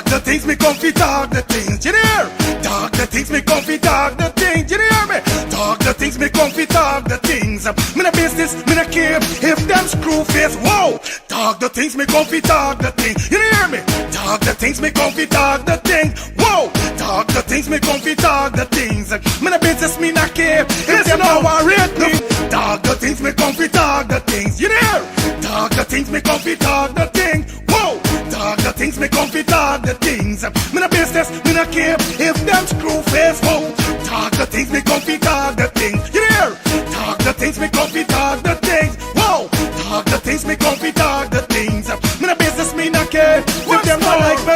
the things me come fi talk the things, you hear? Talk the things me come fi talk the things, you hear me? Talk the things me come fi talk the things. Me no business, me no care if them screw face. Whoa! Talk the things me come fi talk the things, you hear me? Talk the things me come fi talk the things. Whoa! Talk the things me come fi talk the things. Me no business, me no care if them no worried me. Talk the things me come fi talk the things, you hear? Talk the things me come fi talk the things. Whoa! Talk the things me come fi talk the things. Me no business, me no care if them screw face. Whoa! Talk the things me come fi talk the things. You hear? Talk the things me come fi talk the things. Whoa! Talk the things me come fi talk the things. Me no business, me no care if them not like me.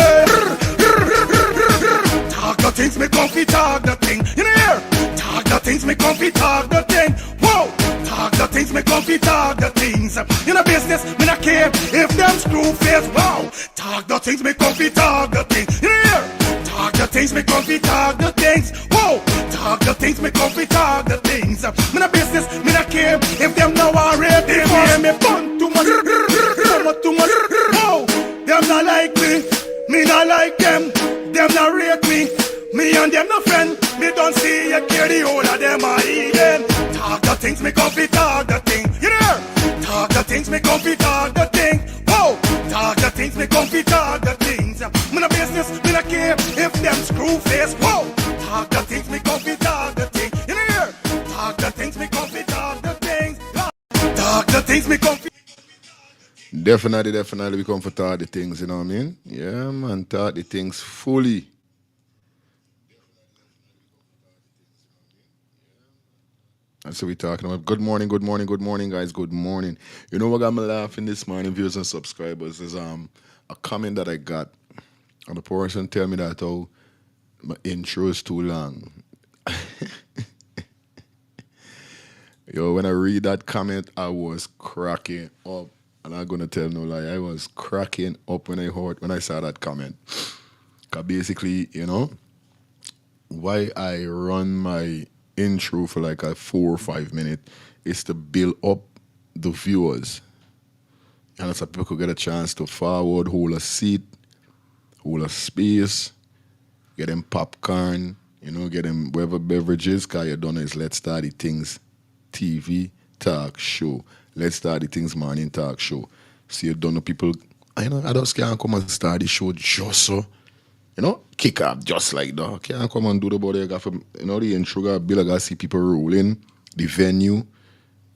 Talk the things me come fi talk the thing. You hear? Talk the things me come fi talk the thing. Whoa! Talk the things me come fi talk the things. You no business, me no care if them screw face. Wow! Talk the things me come fi talk the thing. You hear? Talk the things me come fi talk the things. Whoa! Talk the things me come fi talk the things. Me no business, me no care if them no worried. They hear me fun too much, too much. Whoa! Them not like me not like them. Them not rate me. Me and them no friend. Me don't see you care the whole of them are eating. Talk the things me come fi talk the thing. You hear? Talk the things me come fi talk the thing. Whoa! Talk the things me come fi talk the things. Me no business, me no care if them screw face. Whoa! Talk the things me come fi talk the thing. You hear? Talk the things me come fi talk the things. Talk the things me come fi. Definitely we come for talk the things, you know what I mean? Yeah, man, talk the things fully. That's what we talking about. Good morning, guys. Good morning. You know what got me laughing this morning, viewers and subscribers, is a comment that I got. And the person tell me that my intro is too long. Yo, when I read that comment, I was cracking up. And I'm gonna tell no lie, I was cracking up when I saw that comment. Cause basically, you know, why I run my intro for like a 4 or 5 minute is to build up the viewers. And so people could get a chance to forward, hold a seat, hold a space, get them popcorn, you know, get them whatever beverages, cause you done is Let's Start the Things TV talk show. Let's Start the Things morning talk show. See you done people, I know I just can't come and start the show just so. You know, kick up just like that. Can't come and do the body. You know, the intro, Bill, I got to see people rolling, the venue,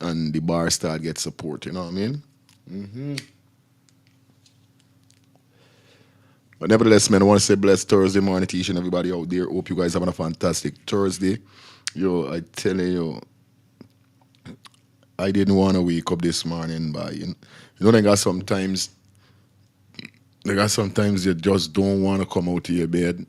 and the bar start get support. You know what I mean? Mm-hmm. But nevertheless, man, I want to say blessed Thursday morning to each and everybody out there. Hope you guys having a fantastic Thursday. Yo, I tell you, I didn't want to wake up this morning, but you know, they got sometimes you just don't want to come out of your bed.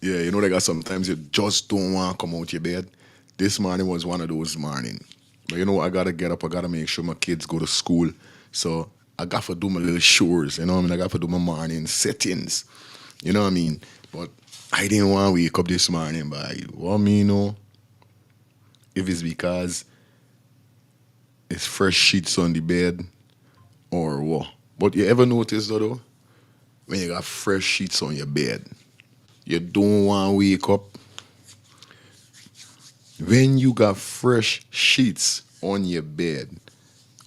Yeah, you know, they got sometimes you just don't want to come out of your bed. This morning was one of those mornings. But you know, I got to get up. I got to make sure my kids go to school. So I got to do my little chores, you know what I mean? I got to do my morning settings, you know what I mean? But I didn't want to wake up this morning, but what me know, if it's because it's fresh sheets on the bed or what. But you ever notice though, when you got fresh sheets on your bed, you don't want to wake up. When you got fresh sheets on your bed,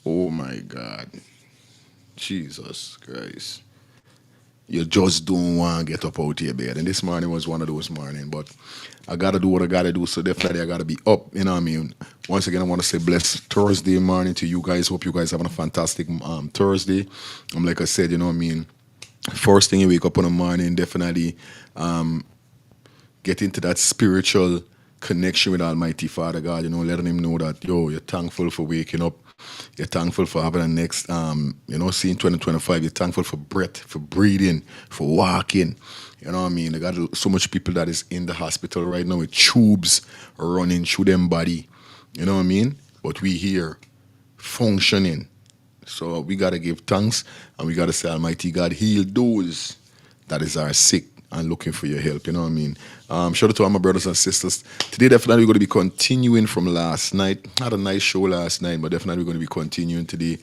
oh my God, Jesus Christ. You just don't want to get up out of your bed. And this morning was one of those mornings. But I got to do what I got to do. So definitely I got to be up. You know what I mean? Once again, I want to say blessed Thursday morning to you guys. Hope you guys having a fantastic Thursday. Like I said, you know what I mean? First thing you wake up in the morning, definitely get into that spiritual connection with Almighty Father God. You know, letting him know that, yo, you're thankful for waking up. You're thankful for having the next, seeing 2025. You're thankful for breath, for breathing, for walking. You know what I mean? They got so much people that is in the hospital right now with tubes running through them body. You know what I mean? But we here functioning. So we got to give thanks and we got to say, Almighty God, heal those that is are sick and looking for your help, you know what I mean? Shout out to all my brothers and sisters. Today, definitely, we're going to be continuing from last night. Had a nice show last night, but definitely, we're going to be continuing today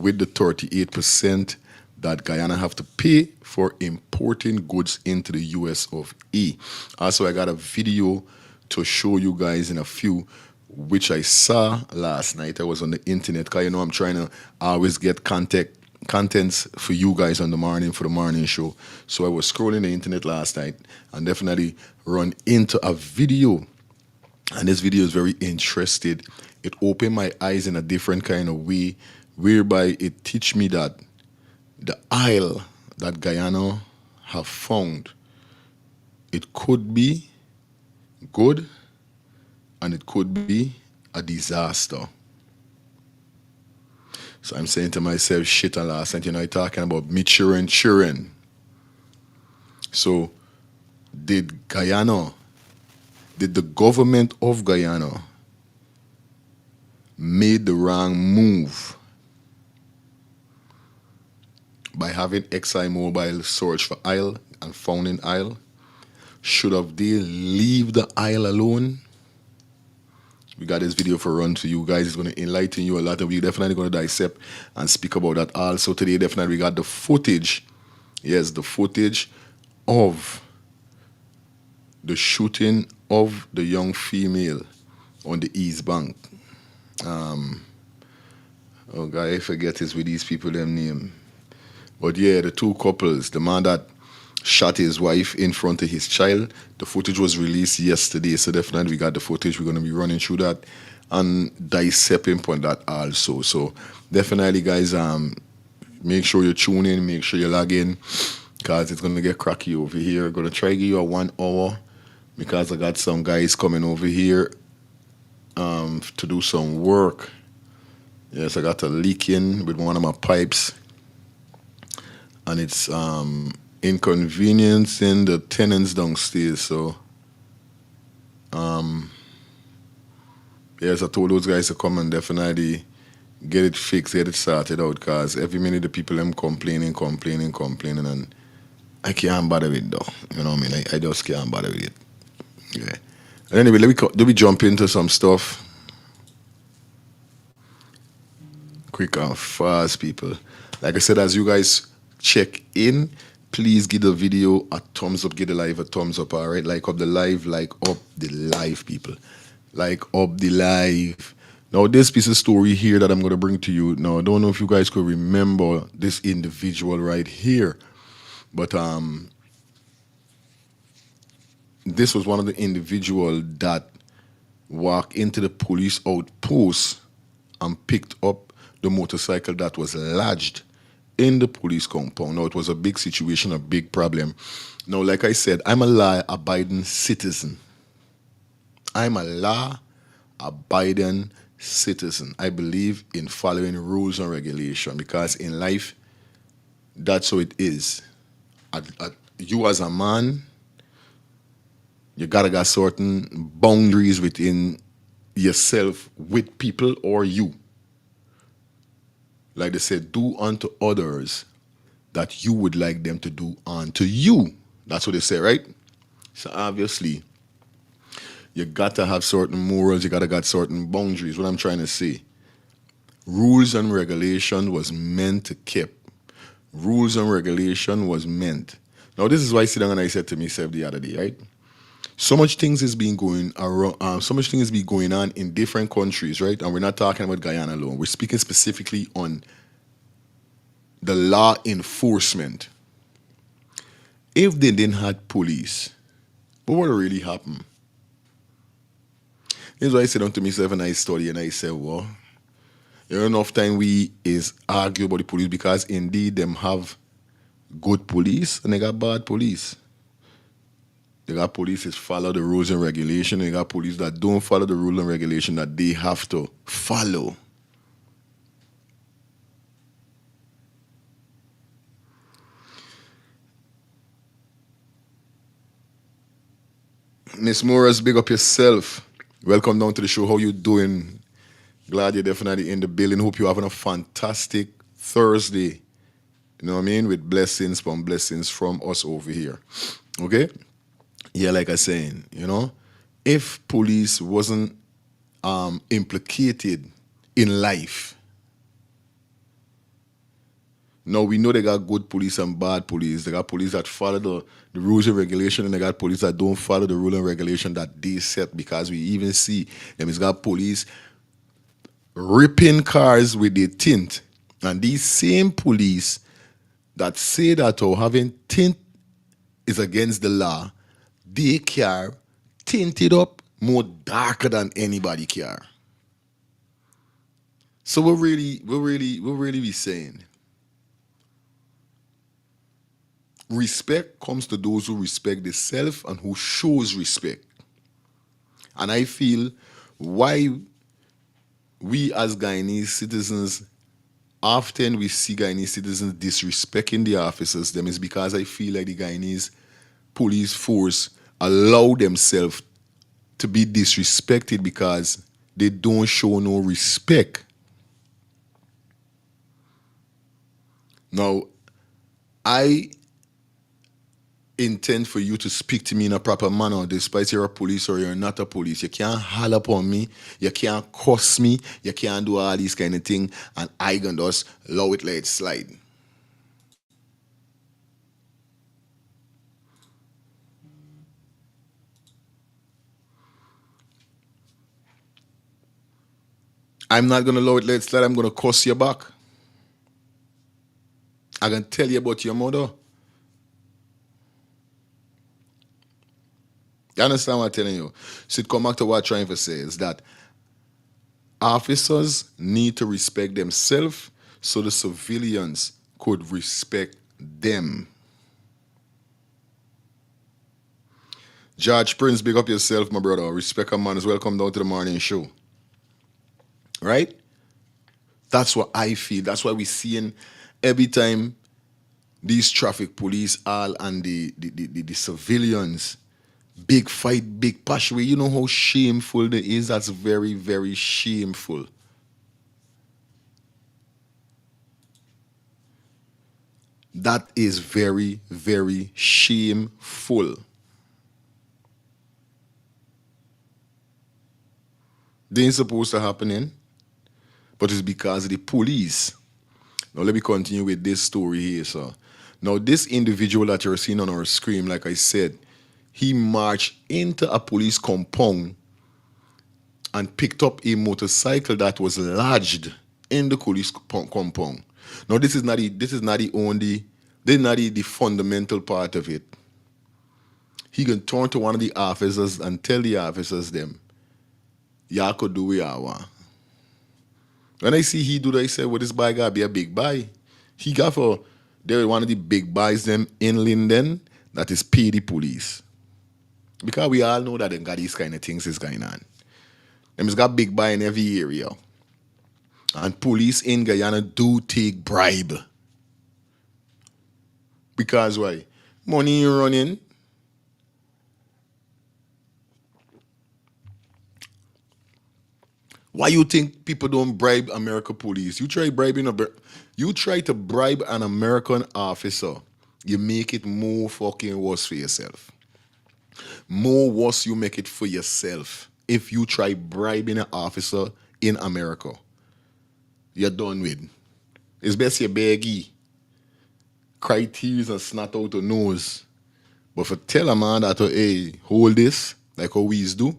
with the 38% that Guyana have to pay for importing goods into the US of A. Also, I got a video to show you guys in a few, which I saw last night. I was on the internet, because you know I'm trying to always get contents for you guys on the morning, for the morning show. So I was scrolling the internet last night and definitely run into a video. And this video is very interesting. It opened my eyes in a different kind of way, whereby it teach me that the oil that Guyana have found, it could be good and it could be a disaster. So I'm saying to myself, shit, and last night, you know, I'm talking about me children. So did the government of Guyana made the wrong move by having ExxonMobil search for oil and finding oil? Should have they leave the oil alone? We got this video for run to you guys. It's going to enlighten you a lot, and we're definitely going to dissect and speak about that also today. Definitely, we got the footage. Yes, the footage of the shooting of the young female on the East Bank. Oh God, I forget it's with these people them name. But yeah, the two couples, the man that shot his wife in front of his child. The footage was released yesterday, so definitely we got the footage. We're going to be running through that and dissecting on that also. So definitely, guys, make sure you tune in, make sure you log in, because it's going to get cracky over here. I'm going to try to give you a 1 hour, because I got some guys coming over here to do some work. Yes, I got a leak in with one of my pipes, and it's inconveniencing the tenants downstairs. So yes, I told those guys to come and definitely get it fixed, get it sorted out, because every minute the people them complaining, and I can't bother with it though. You know what I mean? I just can't bother with it. Yeah. Anyway, let me jump into some stuff quick and fast, people. Like I said, as you guys check in, please give the video a thumbs up, give the live a thumbs up, all right? Like up the live, people. Like up the live. Now, this piece of story here that I'm going to bring to you, now, I don't know if you guys could remember this individual right here, but this was one of the individuals that walked into the police outpost and picked up the motorcycle that was lodged in the police compound. Now, it was a big situation, a big problem. Now, like I said, I'm a law-abiding citizen. I'm a law-abiding citizen. I believe in following rules and regulation, because in life, that's how it is. You as a man, you gotta got certain boundaries within yourself with people or you. Like they said, do unto others that you would like them to do unto you. That's what they say, right? So obviously, you got to have certain morals, you got to got certain boundaries. What I'm trying to say, rules and regulation was meant to keep. Rules and regulation was meant. Now, this is why I sit down and I said to myself the other day, right? So much things is being going around, so much things is being going on in different countries, right? And we're not talking about Guyana alone. We're speaking specifically on the law enforcement. If they didn't have police, what would really happen? This is why I sit down to myself and I study and I say, well, you know, enough time we is argue about the police, because indeed them have good police and they got bad police. They got police that follow the rules and regulation. They got police that don't follow the rule and regulation that they have to follow. Miss Morris, big up yourself. Welcome down to the show. How you doing? Glad you're definitely in the building. Hope you're having a fantastic Thursday. You know what I mean? With blessings from us over here. Okay? Yeah, like I saying, if police wasn't implicated in life, now we know they got good police and bad police. They got police that follow the rules and regulation, and they got police that don't follow the rule and regulation that they set, because we even see them is got police ripping cars with their tint. And these same police that say that having tint is against the law, they car tinted up more darker than anybody car. So we're really be saying, respect comes to those who respect themselves and who shows respect. And I feel why we as Guyanese citizens, often we see Guyanese citizens disrespecting the officers, them is because I feel like the Guyanese police force allow themselves to be disrespected because they don't show no respect. Now, I intend for you to speak to me in a proper manner, despite you're a police or you're not a police. You can't holler upon me, you can't cuss me, you can't do all these kind of things, and I can just let it slide. I'm not gonna let it slide, I'm gonna cuss you back. I can tell you about your mother. You understand what I'm telling you? So it come back to what I'm trying to say is that officers need to respect themselves so the civilians could respect them. George Prince, big up yourself, my brother. Respect a man is welcome down to the morning show. Right? That's what I feel. That's why we're seeing every time these traffic police all and the civilians big fight, big passion. You know how shameful that is? That's very, very shameful. That is very, very shameful. They ain't supposed to happen, but it's because of the police. Now let me continue with this story here, sir. Now this individual that you're seeing on our screen, like I said, he marched into a police compound and picked up a motorcycle that was lodged in the police compound. Now this is not the fundamental part of it. He can turn to one of the officers and tell the officers them, y'all could do what y'all want. When I see he do that, I say, well, this boy gotta be a big boy. He got for there one of the big boys them in Linden that is pay the police. Because we all know that them got these kind of things is going on. Them has got big buy in every area. And police in Guyana do take bribe. Because why? Money you running. Why you think people don't bribe American police? You try to bribe an American officer, you make it more fucking worse for yourself. More worse you make it for yourself if you try bribing an officer in America. You're done with. It's best you beggy, cry tears and snot out your nose. But for tell a man that, hey, hold this, like how we do.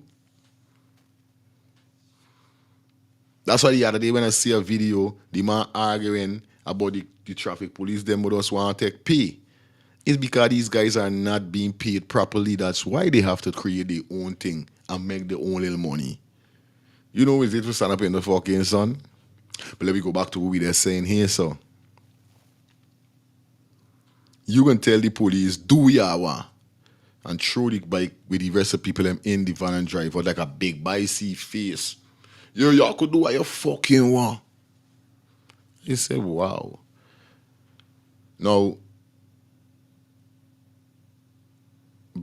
That's why the other day when I see a video, the man arguing about the traffic police, them would just want to take pay. It's because these guys are not being paid properly. That's why they have to create their own thing and make their own little money. You know, is it to stand up in the fucking sun? But let me go back to what we are saying here, so. You can tell the police, do what you want, and throw the bike with the rest of people them in the van and drive out like a big bicy face. Y'all could do what you fucking want. You say, wow. Now,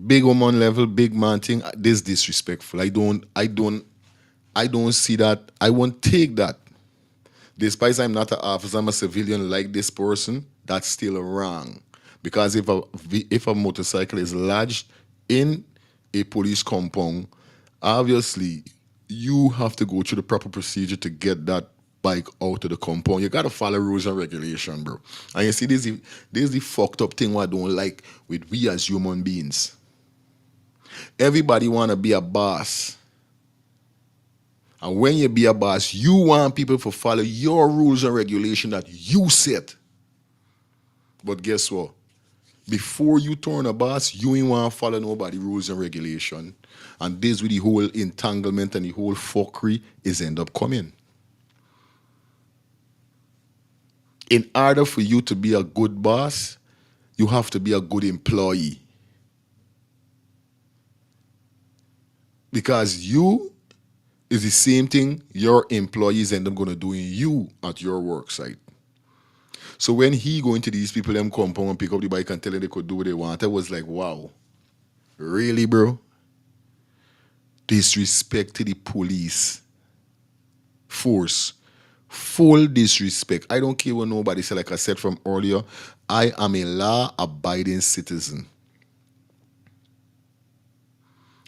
big woman level, big man thing, this disrespectful. I don't see that. I won't take that. Despite I'm not an officer, I'm a civilian like this person. that's still wrong. Because if a motorcycle is lodged in a police compound, obviously you have to go through the proper procedure to get that bike out of the compound. You gotta follow rules and regulation, bro. And you see, this is the fucked up thing what I don't like with we as human beings. Everybody wanna be a boss. And when you be a boss, you want people to follow your rules and regulation that you set. But guess what? Before you turn a boss, you ain't want to follow nobody rules and regulation. And this with the whole entanglement and the whole fuckery is end up coming. In order for you to be a good boss, you have to be a good employee. Because you is the same thing your employees end up going to do in you at your work site. So when he go into these people, them compound and pick up the bike and tell them they could do what they want, I was like, wow, really, bro? Disrespect to the police force. Full disrespect. I don't care what nobody say. Like I said from earlier, I am a law-abiding citizen.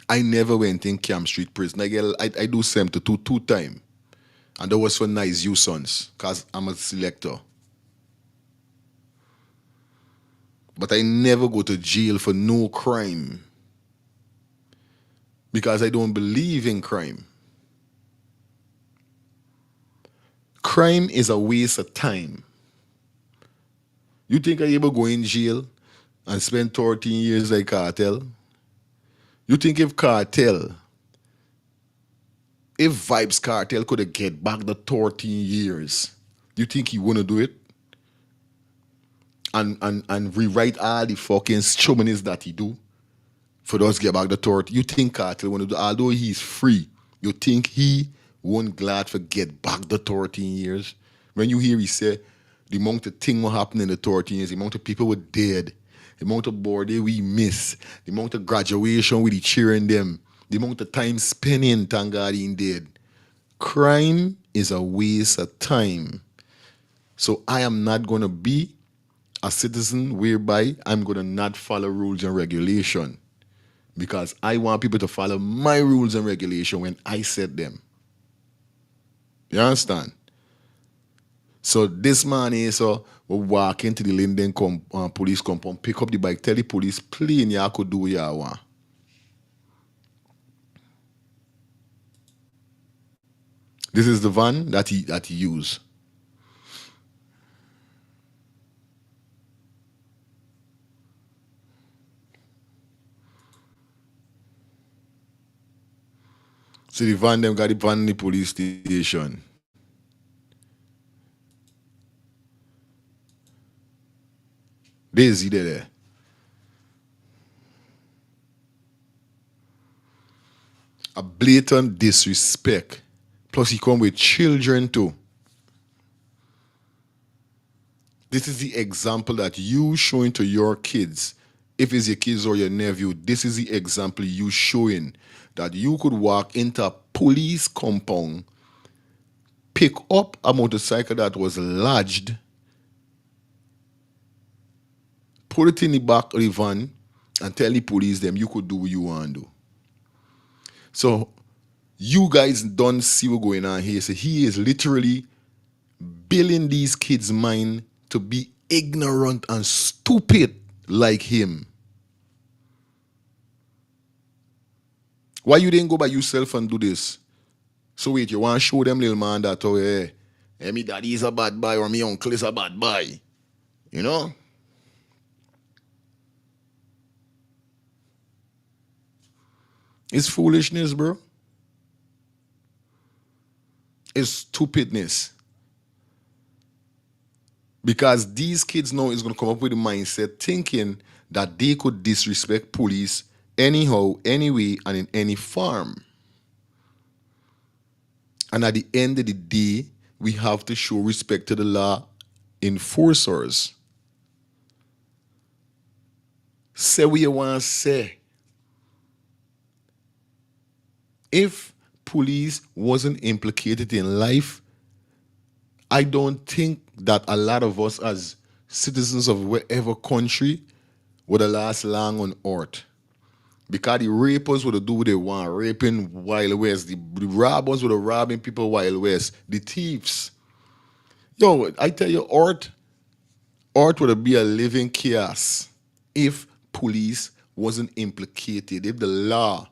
I never went in Camp Street prison. I do SEM to two times. And that was for nice you sons, because I'm a selector. But I never go to jail for no crime. Because I don't believe in crime. Crime is a waste of time. You think I ever go in jail and spend 13 years like Cartel? You think if Vibes Cartel could have get back the 13 years, you think he wouldn't do it? And rewrite all the fucking strummings that he do for us to get back the 13? You think Cartel want to do, although he's free, you think he won't glad for get back the 13 years? When you hear he say the amount of thing what happened in the 13 years, the amount of people were dead, the amount of birthday we miss, the amount of graduation with the cheering them, the amount of time spending, thank God he dead. Crime is a waste of time. So I am not going to be a citizen whereby I'm going to not follow rules and regulation. Because I want people to follow my rules and regulation when I set them. You understand? So this man is will walk into the Linden police compound, pick up the bike, tell the police, plain you could do what you want. This is the van that he used. So the van them got the van in the police station. Daisy there. A blatant disrespect. Plus he come with children too. This is the example that you showing to your kids. If it's your kids or your nephew, this is the example you showing that you could walk into a police compound, pick up a motorcycle that was lodged, put it in the back of the van, and tell the police them you could do what you want to do. So you guys don't see what's going on here. So he is literally building these kids' mind to be ignorant and stupid like him. Why you didn't go by yourself and do this? So wait, you want to show them little man that, oh, hey, me daddy is a bad boy or me uncle is a bad boy. You know? It's foolishness, bro. It's stupidness. Because these kids know is going to come up with a mindset thinking that they could disrespect police anyhow, anyway, and in any form. And at the end of the day, we have to show respect to the law enforcers. Say what you want to say. If police wasn't implicated in life, I don't think that a lot of us as citizens of whatever country would last long on earth. Because the rapers would do what they want, raping Wild West. The robbers would have robbing people Wild West. The thieves. Yo, I tell you, earth would be a living chaos if police wasn't implicated, if the law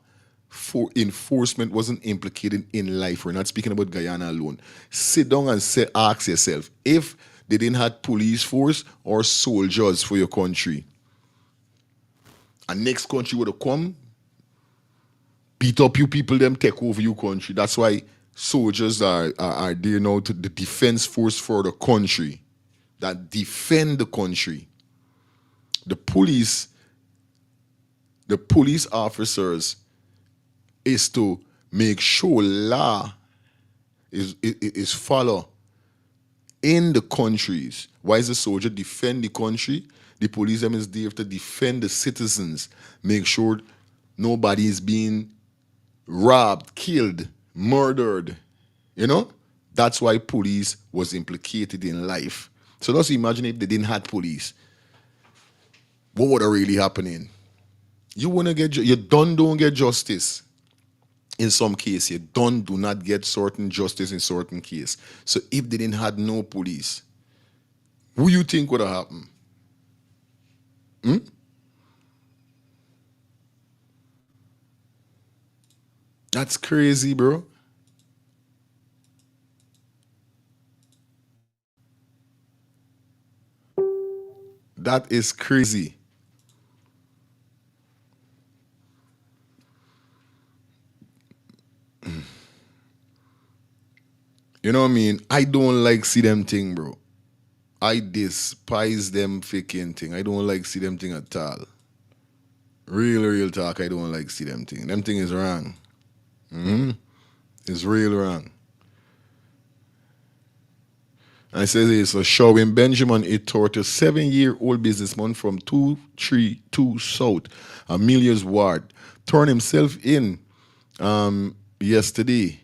for enforcement wasn't implicated in life. We're not speaking about Guyana alone. Sit down and ask yourself, if they didn't have police force or soldiers for your country, and next country would have come, beat up you people, them take over your country. That's why soldiers are there now to the defense force for the country that defend the country. The police officers is to make sure law is followed in the countries. Why is the soldier defend the country? The police them is there to defend the citizens, make sure nobody is being robbed, killed, murdered. You know? That's why police was implicated in life. So just imagine if they didn't have police. What would have really happening? You don't get justice in some case. You do not get certain justice in certain case. So if they didn't have no police, who you think would have happened? That's crazy, bro. That is crazy. You know what I mean? I don't like see them thing, bro. I despise them faking thing. I don't like see them thing at all. Real talk, I don't like see them thing. Them thing is wrong. It's real wrong. And I say this, so showing Benjamin a torture, 7-year-old businessman from 232 South, Amelia's ward, turned himself in yesterday.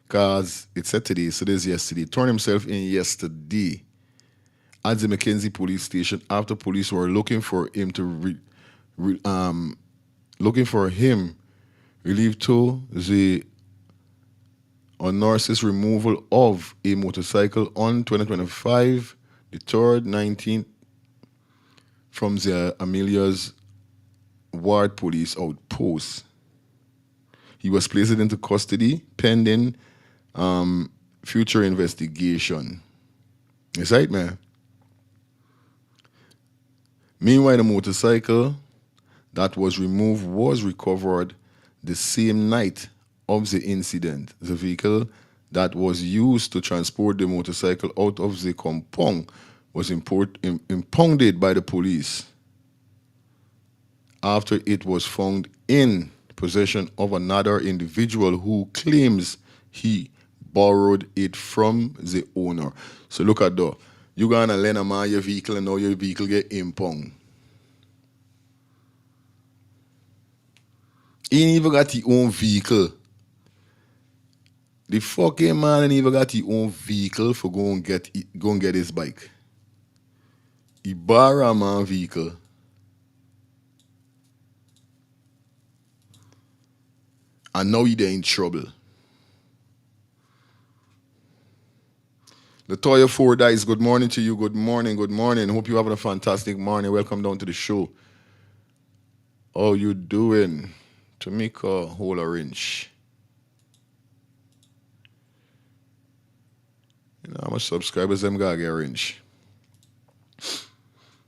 Because it said today, so there's yesterday. Turned himself in yesterday at the Mackenzie police station after police were looking for him relieved to the nurse's removal of a motorcycle on 2025, the 3rd, 19th, from the Amelia's ward police outpost. He was placed into custody pending future investigation. That's right, man. Meanwhile, the motorcycle that was removed was recovered the same night of the incident. The vehicle that was used to transport the motorcycle out of the compound was impounded by the police after it was found in possession of another individual who claims he borrowed it from the owner. So look at that. You gonna lend a man your vehicle and now your vehicle get impounded. He ain't even got his own vehicle. The fucking man ain't even got his own vehicle for go and get his bike. He borrow a man vehicle. And now he there in trouble. Latoya Fordyce, good morning to you. Good morning. Hope you're having a fantastic morning. Welcome down to the show. How you doing? Tamika, whole orange. You know how much subscribers them got get orange.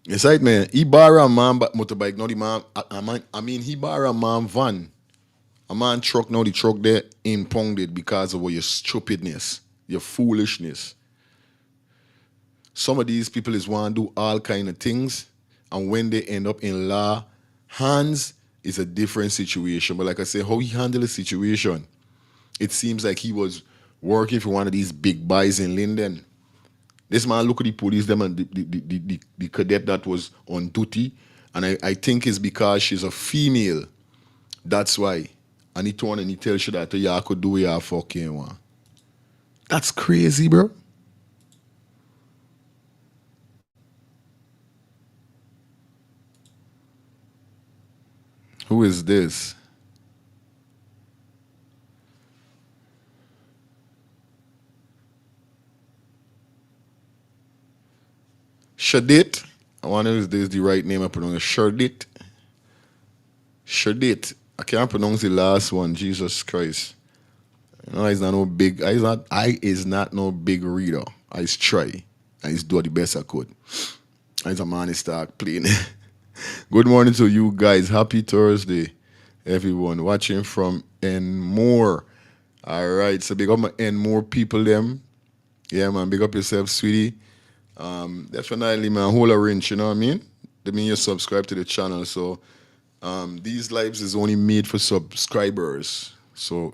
It's right, man. He borrow a man motorbike, not the man. I mean, he borrow a man van. A man truck, now the truck there impounded because of your stupidness, your foolishness. Some of these people is want to do all kind of things, and when they end up in law hands, it's a different situation. But like I say, how he handled the situation, it seems like he was working for one of these big boys in Linden. This man look at the police, them and the cadet that was on duty, and I think it's because she's a female. That's why. And he turn and he tells you that you could do what you fucking want. That's crazy, bro. Who is this? Shadit. I wonder if this is the right name I pronounce. Shadit. Shadit. I can't pronounce the last one. Jesus Christ. You know, I is not no big reader. I is try. I is do the best I could. I is a man is start playing. Good morning to you guys. Happy Thursday, everyone. Watching from Enmore. All right. So big up my Enmore people them. Yeah, man. Big up yourself, sweetie. Definitely, man. Hold a wrench, you know what I mean? That mean you subscribe to the channel. So these lives is only made for subscribers. So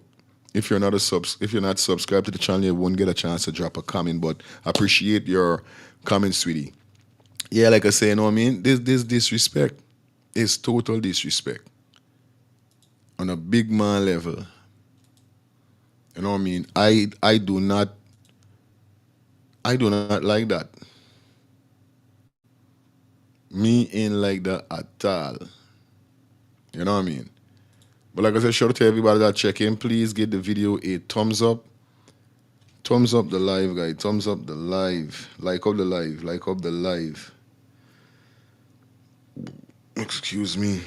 if you're not subscribed to the channel, you won't get a chance to drop a comment. But I appreciate your comment, sweetie. Yeah, like I say, you know what I mean? This disrespect is total disrespect on a big man level. You know what I mean? I do not like that. Me ain't like that at all. You know what I mean? But like I said, shout out to everybody that check in. Please give the video a thumbs up. Thumbs up the live, guys. Thumbs up the live. Like up the live. Like up the live. Excuse me.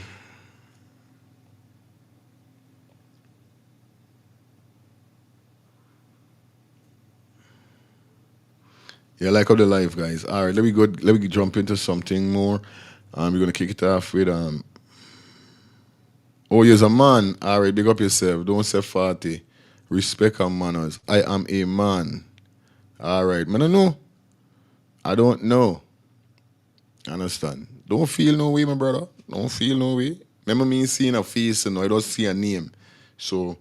Yeah, like up the live, guys. All right, let me jump into something more. We're gonna kick it off with oh, you're a man. All right, big up yourself. Don't say 40. Respect and manners. I am a man. All right, man. I know. I don't know. Understand? Don't feel no way, my brother. Don't feel no way. Remember me seeing a face and I don't see a name. So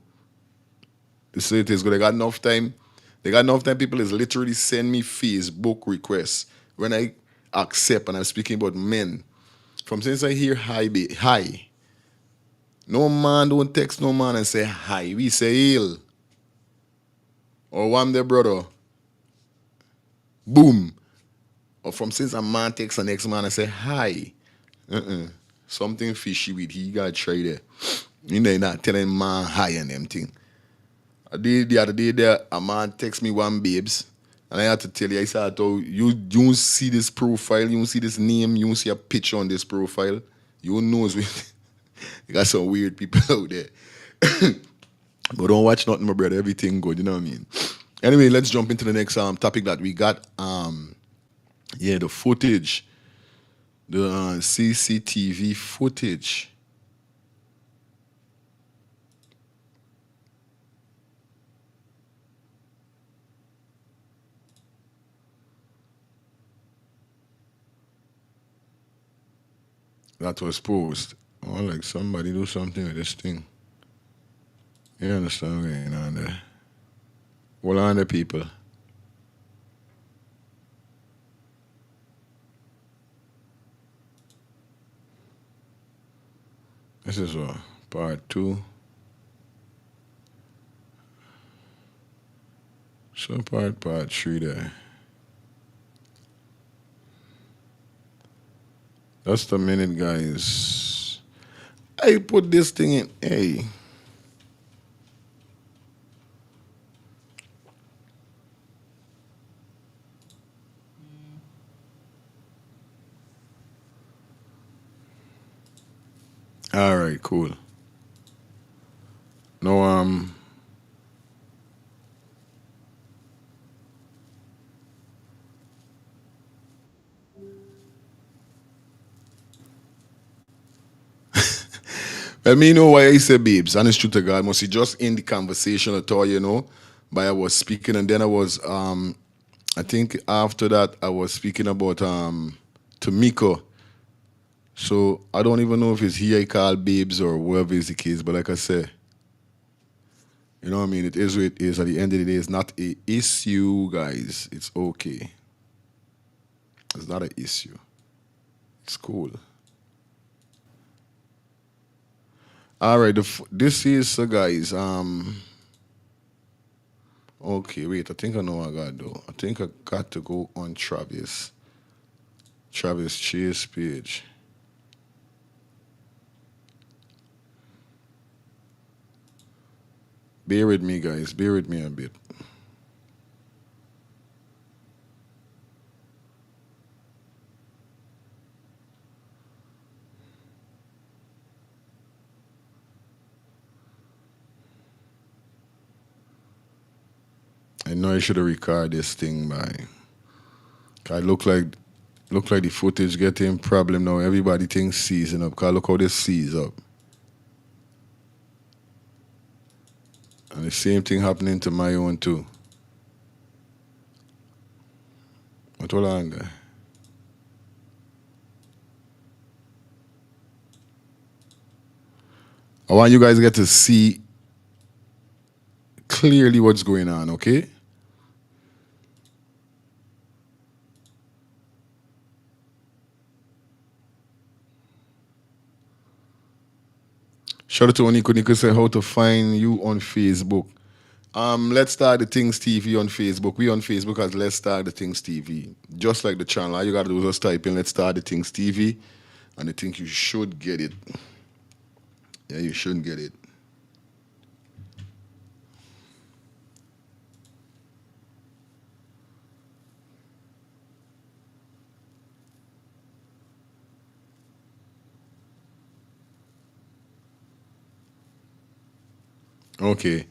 this it is good. They got enough time. They got enough time. People is literally send me Facebook requests when I accept, and I'm speaking about men. From since I hear hi, hi. No man don't text no man and say hi. We say hail. Or I'm their brother. Boom. Or from since a man texts the next man and say hi. Something fishy with he got try there. You know, not telling man hi and them thing. The other day there, a man text me one babes. And I had to tell you, I said, oh, you don't see this profile, you don't see this name, you don't see a picture on this profile. You knows with you got some weird people out there. But don't watch nothing, my brother. Everything good, you know what I mean? Anyway, let's jump into the next topic that we got. Yeah, the footage. The CCTV footage. That was posted. Oh, like somebody do something with this thing. You understand what's going on there? Well, on the people. This is part 2. So part 3 there. Just a minute, guys. I put this thing in. Hey. All right, cool. No, Let me know why I say babes. Honest truth to God, must be just in the conversation at all, you know. But I was speaking and then I was I think after that I was speaking about Tamika. So I don't even know if it's he I call babes or whoever is the case, but like I said, you know what I mean? It is what it is. At the end of the day, it's not a issue, guys. It's okay. It's not an issue. It's cool. All right, this is guys. Okay, wait. I think I know what I gotta do. I think I got to go on Travis Chase page. Bear with me, guys. Bear with me a bit. I know I should have recorded this thing, man. Cause look like the footage getting problem now. Everybody thinks season up. Cause look how this sees up. And the same thing happening to my own too. What hold on there? I want you guys to get to see clearly what's going on, okay? Shout out to Unequal. Nico say how to find you on Facebook. Let's Start the Things TV on Facebook. We on Facebook as Let's Start the Things TV. Just like the channel. All you gotta do is just type in Let's Start the Things TV, and I think you should get it. Yeah, you should get it. Okay.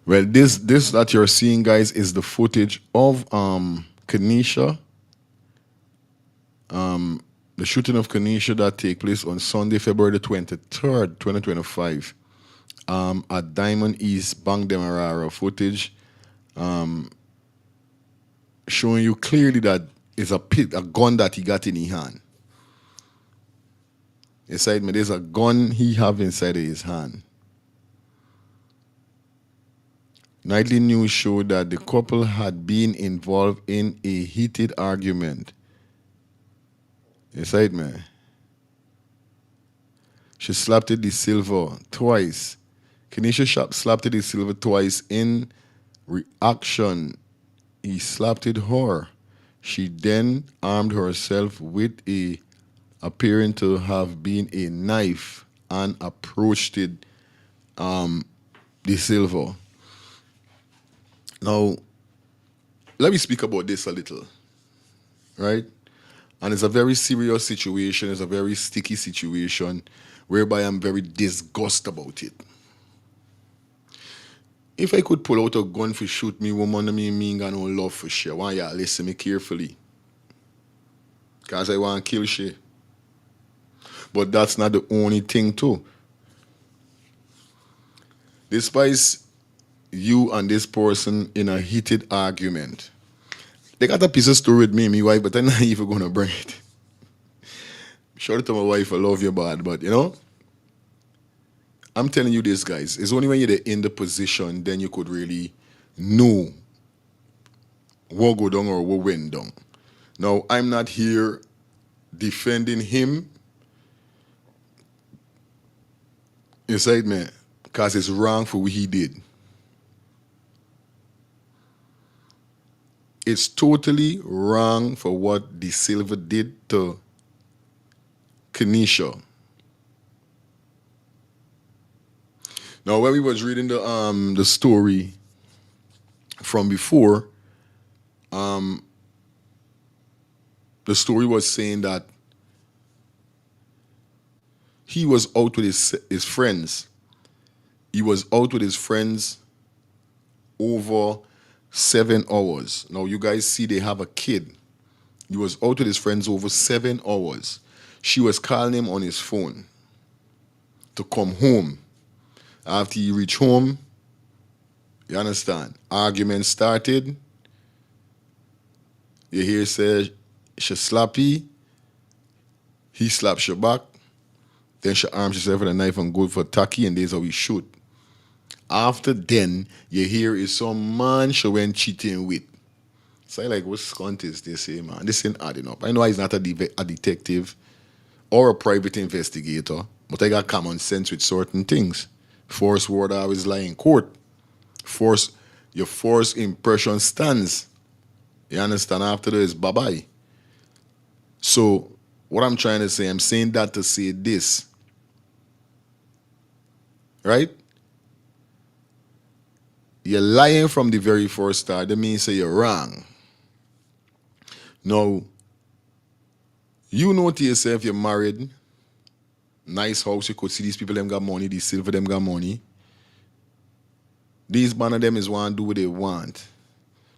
Well, this that you're seeing, guys, is the footage of Kenesha. The shooting of Kenesha that take place on Sunday, February the 23rd, 2025. At Diamond East, Bank Demerara footage, showing you clearly that it's a gun that he got in his hand. Inside me, there's a gun he have inside of his hand. Nightly news showed that the couple had been involved in a heated argument. Inside me, she slapped the silver twice. Kenesha slapped the silver twice. In reaction, he slapped her. She then armed herself with appearing to have been a knife and approached the silver. Now, let me speak about this a little, right? And it's a very serious situation. It's a very sticky situation whereby I'm very disgusted about it. If I could pull out a gun for shoot me woman, I mean, me got no love for she. I want y'all listen me carefully. Because I want to kill she. But that's not the only thing too. Despite you and this person in a heated argument, they got a piece of story with me and my wife, but I'm not even going to bring it. Shout out to my wife, I love you bad, but you know, I'm telling you this, guys. It's only when you're in the position then you could really know what go down or what went down. Now, I'm not here defending him inside me because it's wrong for what he did. It's totally wrong for what De Silva did to Kenesha. Now, when we was reading the story from before, the story was saying that he was out with his friends. He was out with his friends over 7 hours. Now, you guys see they have a kid. He was out with his friends over 7 hours. She was calling him on his phone to come home. After he reached home, you understand, argument started. You hear say she slappy. He slaps her back. Then she arms herself with a knife and go for tacky, and there's how he shoot. After then, you hear is some man she went cheating with. So I like, what scunt is this here, man? This ain't adding up. I know he's not a detective or a private investigator, but I got common sense with certain things. Force word always lie in court. Your first impression stands. You understand? After this, bye-bye. So what I'm trying to say, I'm saying that to say this. Right? You're lying from the very first start. That means say you're wrong. Now, you know to yourself you're married, nice house, you could see these people them got money, these silver them got money. These man of them is want to do what they want.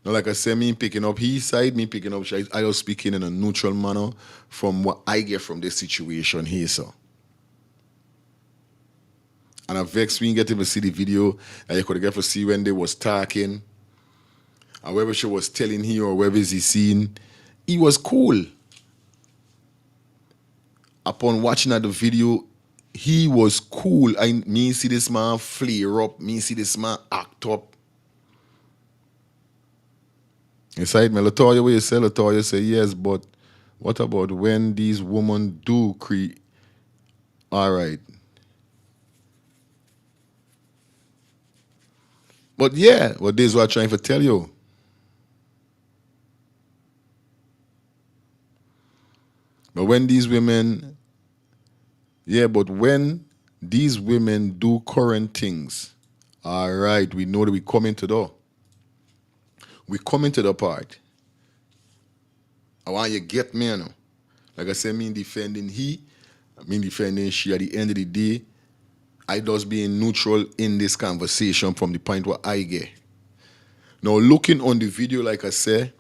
Now, like I said, me picking up his side, me picking up I was speaking in a neutral manner from what I get from this situation here, so. And I vexed me getting to see the video and you could get to see when they was talking. And whether she was telling him or whether he seen, he was cool. Upon watching at the video, he was cool. Me see this man flare up, me see this man act up. Inside me, Latoya, where you say, Latoya say, yes, but what about when these women do create? All right. But yeah, what this is what I'm trying to tell you. But when these women, yeah, but when these women do current things, all right, we know that we come into the, part. I want you to get me, you know. Like I said, me defending he, me defending she. At the end of the day, I just being neutral in this conversation from the point where I get. Now, looking on the video, like I said,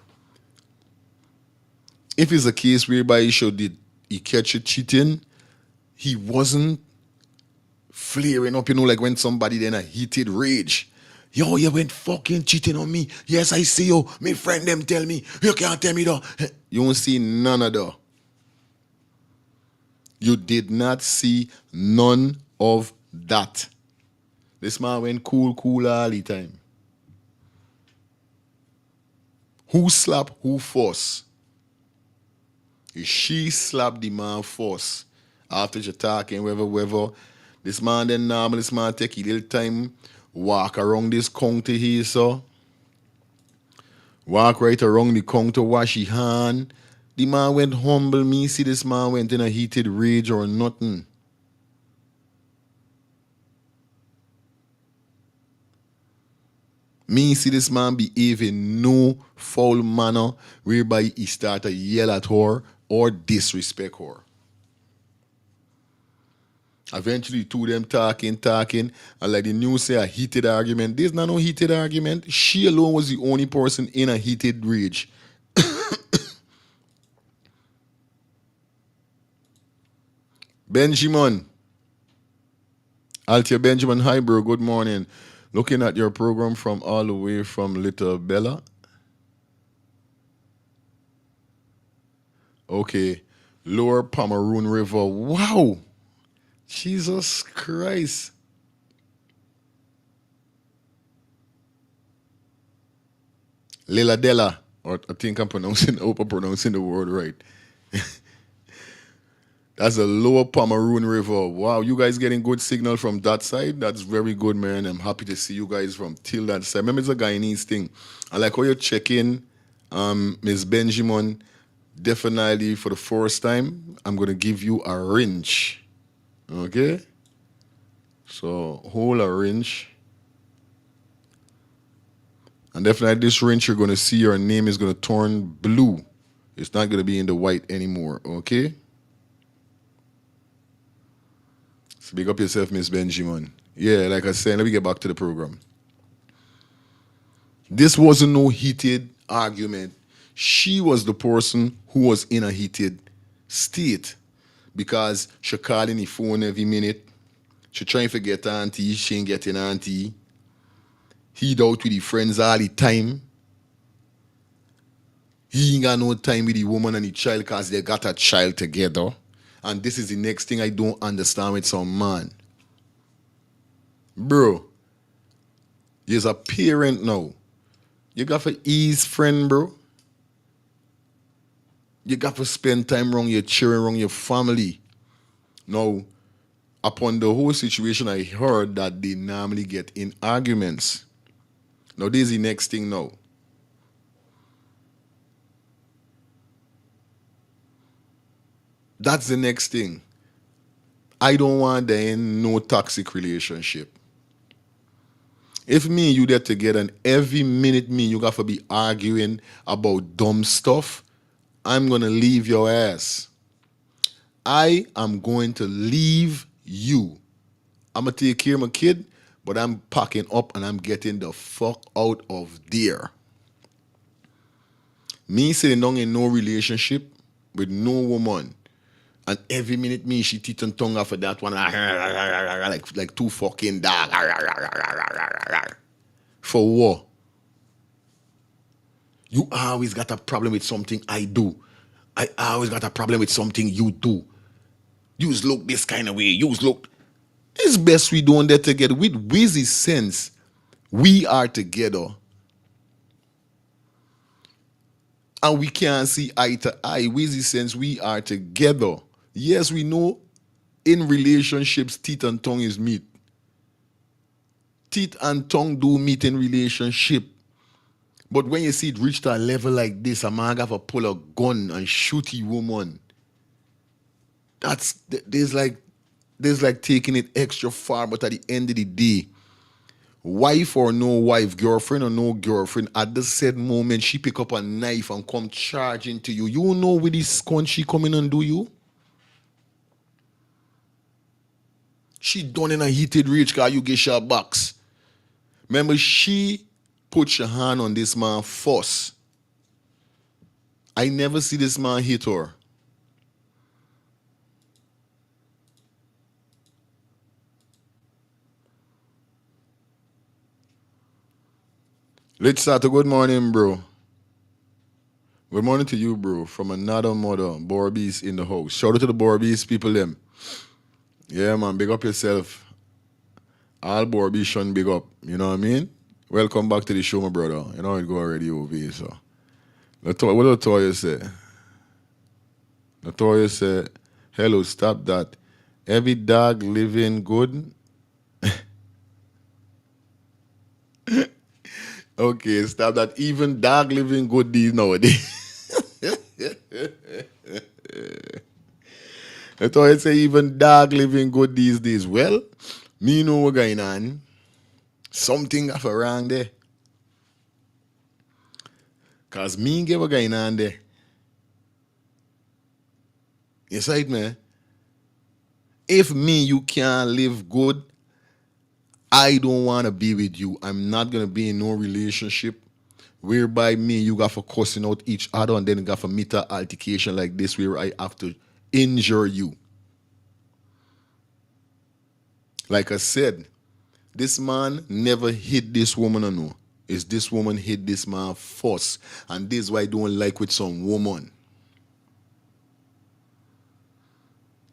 if it's a case whereby he catch you cheating, he wasn't flaring up, you know, like when somebody then a heated rage. Yo, you went fucking cheating on me. Yes, I see you. My friend them tell me. You can't tell me though. You won't see none of that. You did not see none of that. This man went cool all the time. Who slap, who force? She slapped the man force. After she talking, whatever. This man then normal, this man take a little time, walk around this counter here, so. Walk right around the counter, wash his hand. The man went humble. Me see this man went in a heated rage or nothing. Me see this man behave in no foul manner whereby he start to yell at her or disrespect her. Eventually, two of them talking, and like the news say a heated argument. There's not no heated argument. She alone was the only person in a heated rage. Benjamin. Altia Benjamin, hi bro, good morning. Looking at your program from all the way from Little Bella. Okay. Lower Pomeroon River. Wow. Jesus Christ. Lila Della. Or I think I'm pronouncing the word right. That's a Lower Pomeroon River. Wow, you guys getting good signal from that side? That's very good, man. I'm happy to see you guys from till that side. Remember, it's a Guyanese thing. I like how you check in, Ms. Benjamin. Definitely for the first time, I'm going to give you a wrench. Okay? So, hold a wrench. And definitely this wrench, you're going to see your name is going to turn blue. It's not going to be in the white anymore. Okay? So big up yourself, Miss Benjamin. Yeah, like I said, let me get back to the program. This wasn't no heated argument. She was the person who was in a heated state because she calling the phone every minute. She trying to get auntie, she ain't getting auntie. He out with the friends all the time. He ain't got no time with the woman and the child because they got a child together. And this is the next thing I don't understand with some man. Bro, you're a parent now. You got to ease friend, bro. You got to spend time around your children, around your family. Now, upon the whole situation, I heard that they normally get in arguments. Now, this is the next thing now. That's the next thing. I don't want them in no toxic relationship. If me and you get together and every minute me and you got to be arguing about dumb stuff, I'm gonna leave your ass. I am going to leave you. I'm gonna take care of my kid, but I'm packing up and I'm getting the fuck out of there. Me sitting down in no relationship with no woman, and every minute me she teeth and tongue off of that one like two fucking dog. For what? You always got a problem with something I do. I always got a problem with something you do. Yous look this kind of way. Yous look. It's best we doing that together. With Wizzy sense, we are together. And we can't see eye to eye. Wizzy sense, we are together. Yes, we know in relationships, teeth and tongue is meat. Teeth and tongue do meet in relationship. But when you see it reach to a level like this, a man have to pull a gun and shoot a woman. There's like taking it extra far, but at the end of the day, wife or no wife, girlfriend or no girlfriend, at the said moment she pick up a knife and come charging to you. You know with this cunt she come in and do you? She done in a heated rage cause you get shot box. Remember, she put your hand on this man first. I never see this man hit her. Let's start. Good morning, bro. Good morning to you, bro. From another mother, Borbies in the house. Shout out to the Borbies people, them. Yeah, man. Big up yourself. All Borbies shun big up. You know what I mean? Welcome back to the show, my brother. You know it go already over here, so. What do Latoya say? Latoya say, hello, stop that. Every dog living good. Okay, stop that. Even dog living good these nowadays. Latoya say even dog living good these days. Well, me know what's going on. Something off around there. Cause me get what going on there. You see it, man? If me, you can't live good, I don't want to be with you. I'm not going to be in no relationship whereby me you got for cussing out each other and then you got for meet a altercation like this where I have to injure you. Like I said, this man never hit this woman or no. It's this woman hit this man first. And this is why I don't like with some woman.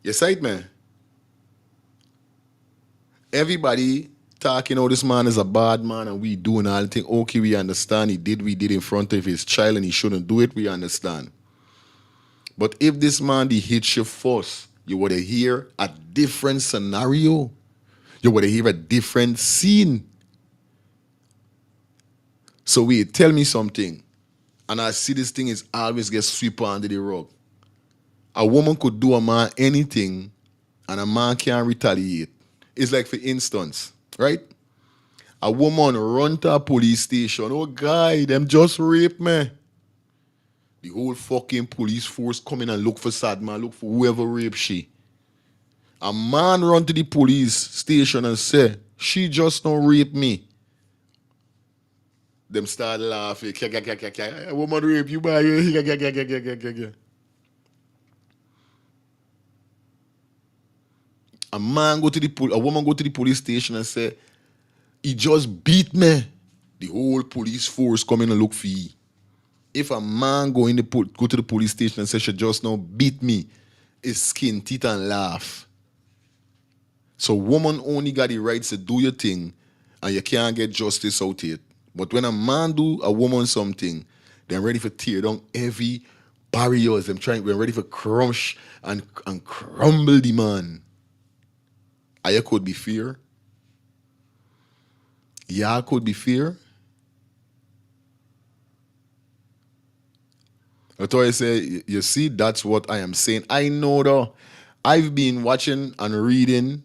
You see it, man? Everybody talking, oh, this man is a bad man and we doing all the thing. Okay, we understand. We did in front of his child and he shouldn't do it. We understand. But if this man he hit you first, you would hear a different scenario. You would hear a different scene. So wait, tell me something. And I see this thing is always get swept under the rug. A woman could do a man anything and a man can't retaliate. It's like, for instance, right? A woman run to a police station. Oh, guy, them just raped me. The whole fucking police force come in and look for sad man, look for whoever raped she. A man run to the police station and say, she just don't rape me. Them start laughing. A woman rape you by you. A woman go to the police station and say, he just beat me. The whole police force come in and look for you. If a man go to the police station and say she just now beat me, his skin, teeth and laugh. So woman only got the rights to do your thing and you can't get justice out of it. But when a man do a woman something, they're ready for tear down every barriers. We're ready for crush and crumble the man. I could be fear. Y'all could be fear. Latoya say, you see, that's what I am saying. I know though. I've been watching and reading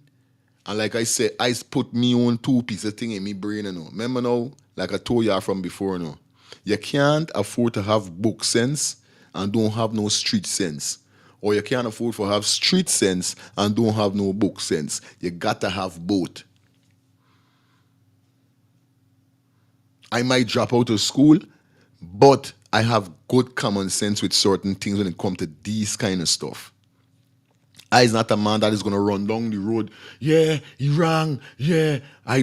And like I said, I put me own two pieces thing in me brain, Remember now, like I told you from before, You can't afford to have book sense and don't have no street sense. Or you can't afford to have street sense and don't have no book sense. You gotta have both. I might drop out of school, but I have good common sense with certain things when it comes to these kind of stuff. I is not a man that is gonna run down the road. Yeah, he wrong. Yeah, I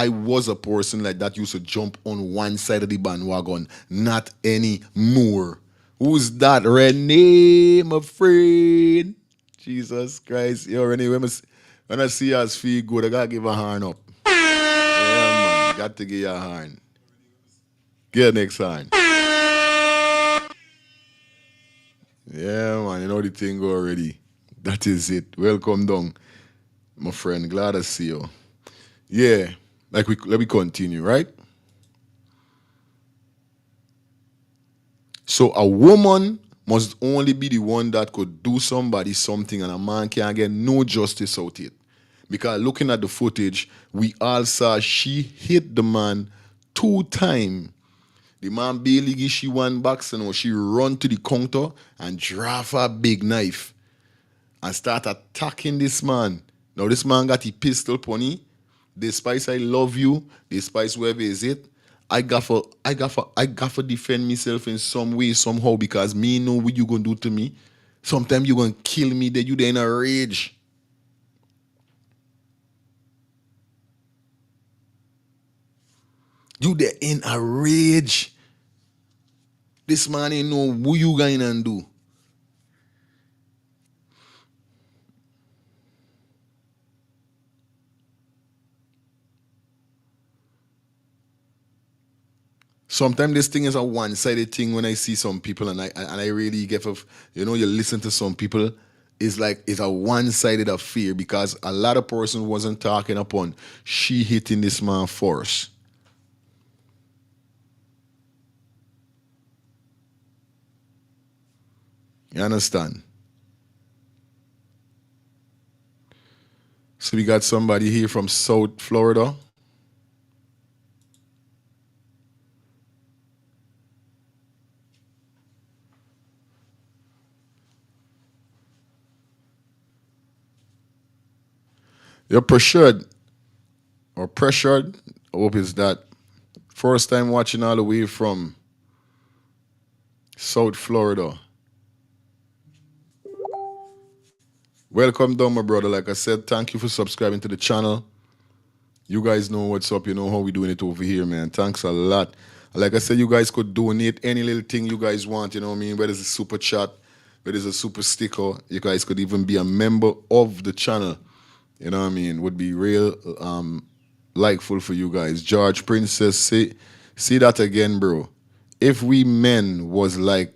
was a person like that used to jump on one side of the bandwagon. Not anymore. Who's that? Renee, my friend. Jesus Christ. Yo, Renee, when I see us feel good, I gotta give a hand up. Yeah, man. Got to give you a hand. Get next hand. Yeah, man. You know the thing already. That is it. Welcome down, my friend. Glad to see you. Yeah, let me continue, right? So a woman must only be the one that could do somebody something, and a man can't get no justice out it. Because looking at the footage, we all saw she hit the man 2 times. The man barely give she one box, she run to the counter and drop a big knife and start attacking this man. Now this man got a pistol pony. Despite I love you, despite whoever is it, I got to defend myself in some way, somehow, because me know what you gonna do to me. Sometimes you gonna kill me, that you there in a rage. You there in a rage. This man ain't know what you gonna do. Sometimes this thing is a one-sided thing when I see some people, and I really get you listen to some people, it's a one-sided affair, because a lot of person wasn't talking upon she hitting this man first. You understand? So we got somebody here from South Florida. You're pressured. I hope it's that. First time watching all the way from South Florida. Welcome down, my brother. Like I said, thank you for subscribing to the channel. You guys know what's up. You know how we doing it over here, man. Thanks a lot. Like I said, you guys could donate any little thing you guys want, you know what I mean? Whether it's a super chat, whether it's a super sticker. You guys could even be a member of the channel. You know what I mean? Would be real likeful for you guys. George Princess, see that again, bro. If we men was like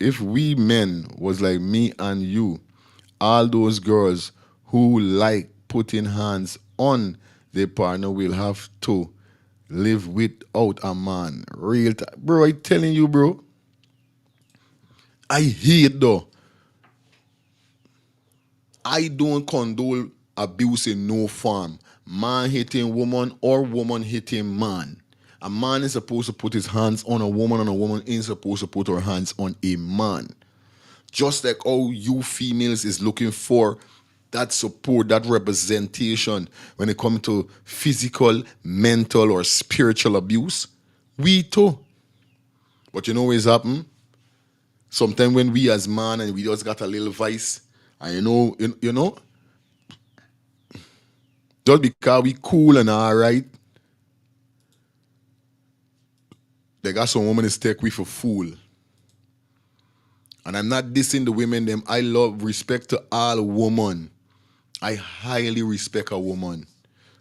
me and you, all those girls who like putting hands on their partner will have to live without a man. Real time. Bro, I telling you, bro. I hate though. I don't condone abuse in no form. Man hitting woman or woman hitting man. A man is supposed to put his hands on a woman, and a woman ain't supposed to put her hands on a man. Just like all you females is looking for that support, that representation when it comes to physical, mental, or spiritual abuse, we too. But you know what's happened? Sometimes when we as man and we just got a little vice, and you know, just because we cool and all right, they got some women to take we for fool. And I'm not dissing the women them. I love respect to all women. I highly respect a woman.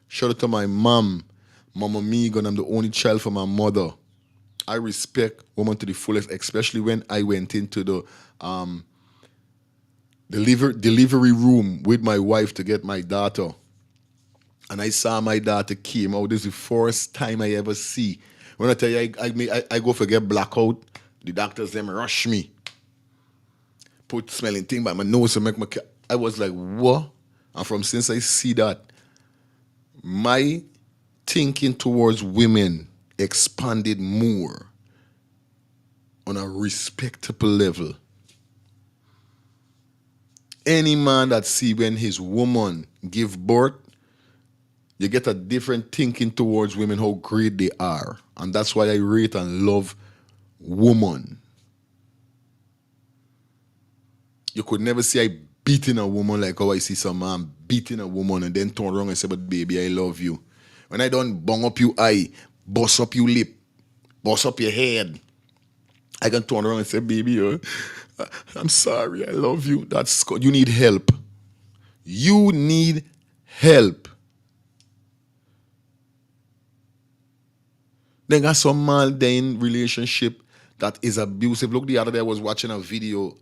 Shout out to my mom, Mama Megan. I'm the only child for my mother. I respect women to the fullest, especially when I went into the delivery room with my wife to get my daughter. And I saw my daughter came out. This is the first time I ever see. When I tell you I go for get blackout, the doctors them rush me. Put smelling thing by my nose to make my I was like, what? And from since I see that, my thinking towards women expanded more on a respectable level. Any man that see when his woman give birth, you get a different thinking towards women, how great they are. And that's why I rate and love woman. You could never see I beating a woman like how I see some man beating a woman and then turn around and say, but baby, I love you. When I don't bung up your eye, bust up your lip, bust up your head, I can turn around and say, baby, I'm sorry, I love you. That's good. You need help. You need help. Then got some man there in relationship that is abusive. Look, the other day I was watching a video.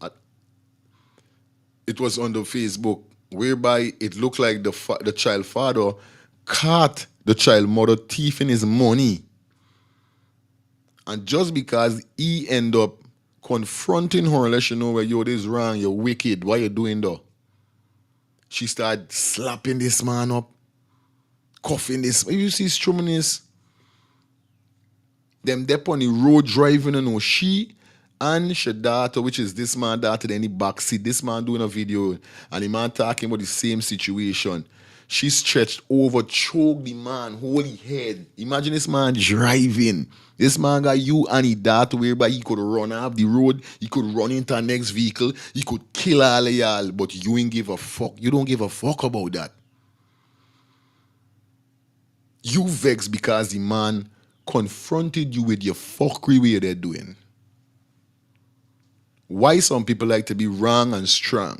It was on the Facebook whereby it looked like the child father caught the child mother thieving his money. And just because he end up confronting her, let you know where yo, this wrong, you're wicked, what you doing though? She started slapping this man up, coughing this. You see strumming this. Them dep on the road driving, and she and she daughter, which is this man daughter in the backseat, this man doing a video, and the man talking about the same situation. She stretched over, choked the man, hold his head. Imagine this man driving. This man got you and his daughter whereby he could run off the road, he could run into the next vehicle, he could kill all of y'all, but you ain't give a fuck. You don't give a fuck about that. You vex because the man confronted you with your fuckery way they're doing. Why some people like to be wrong and strong?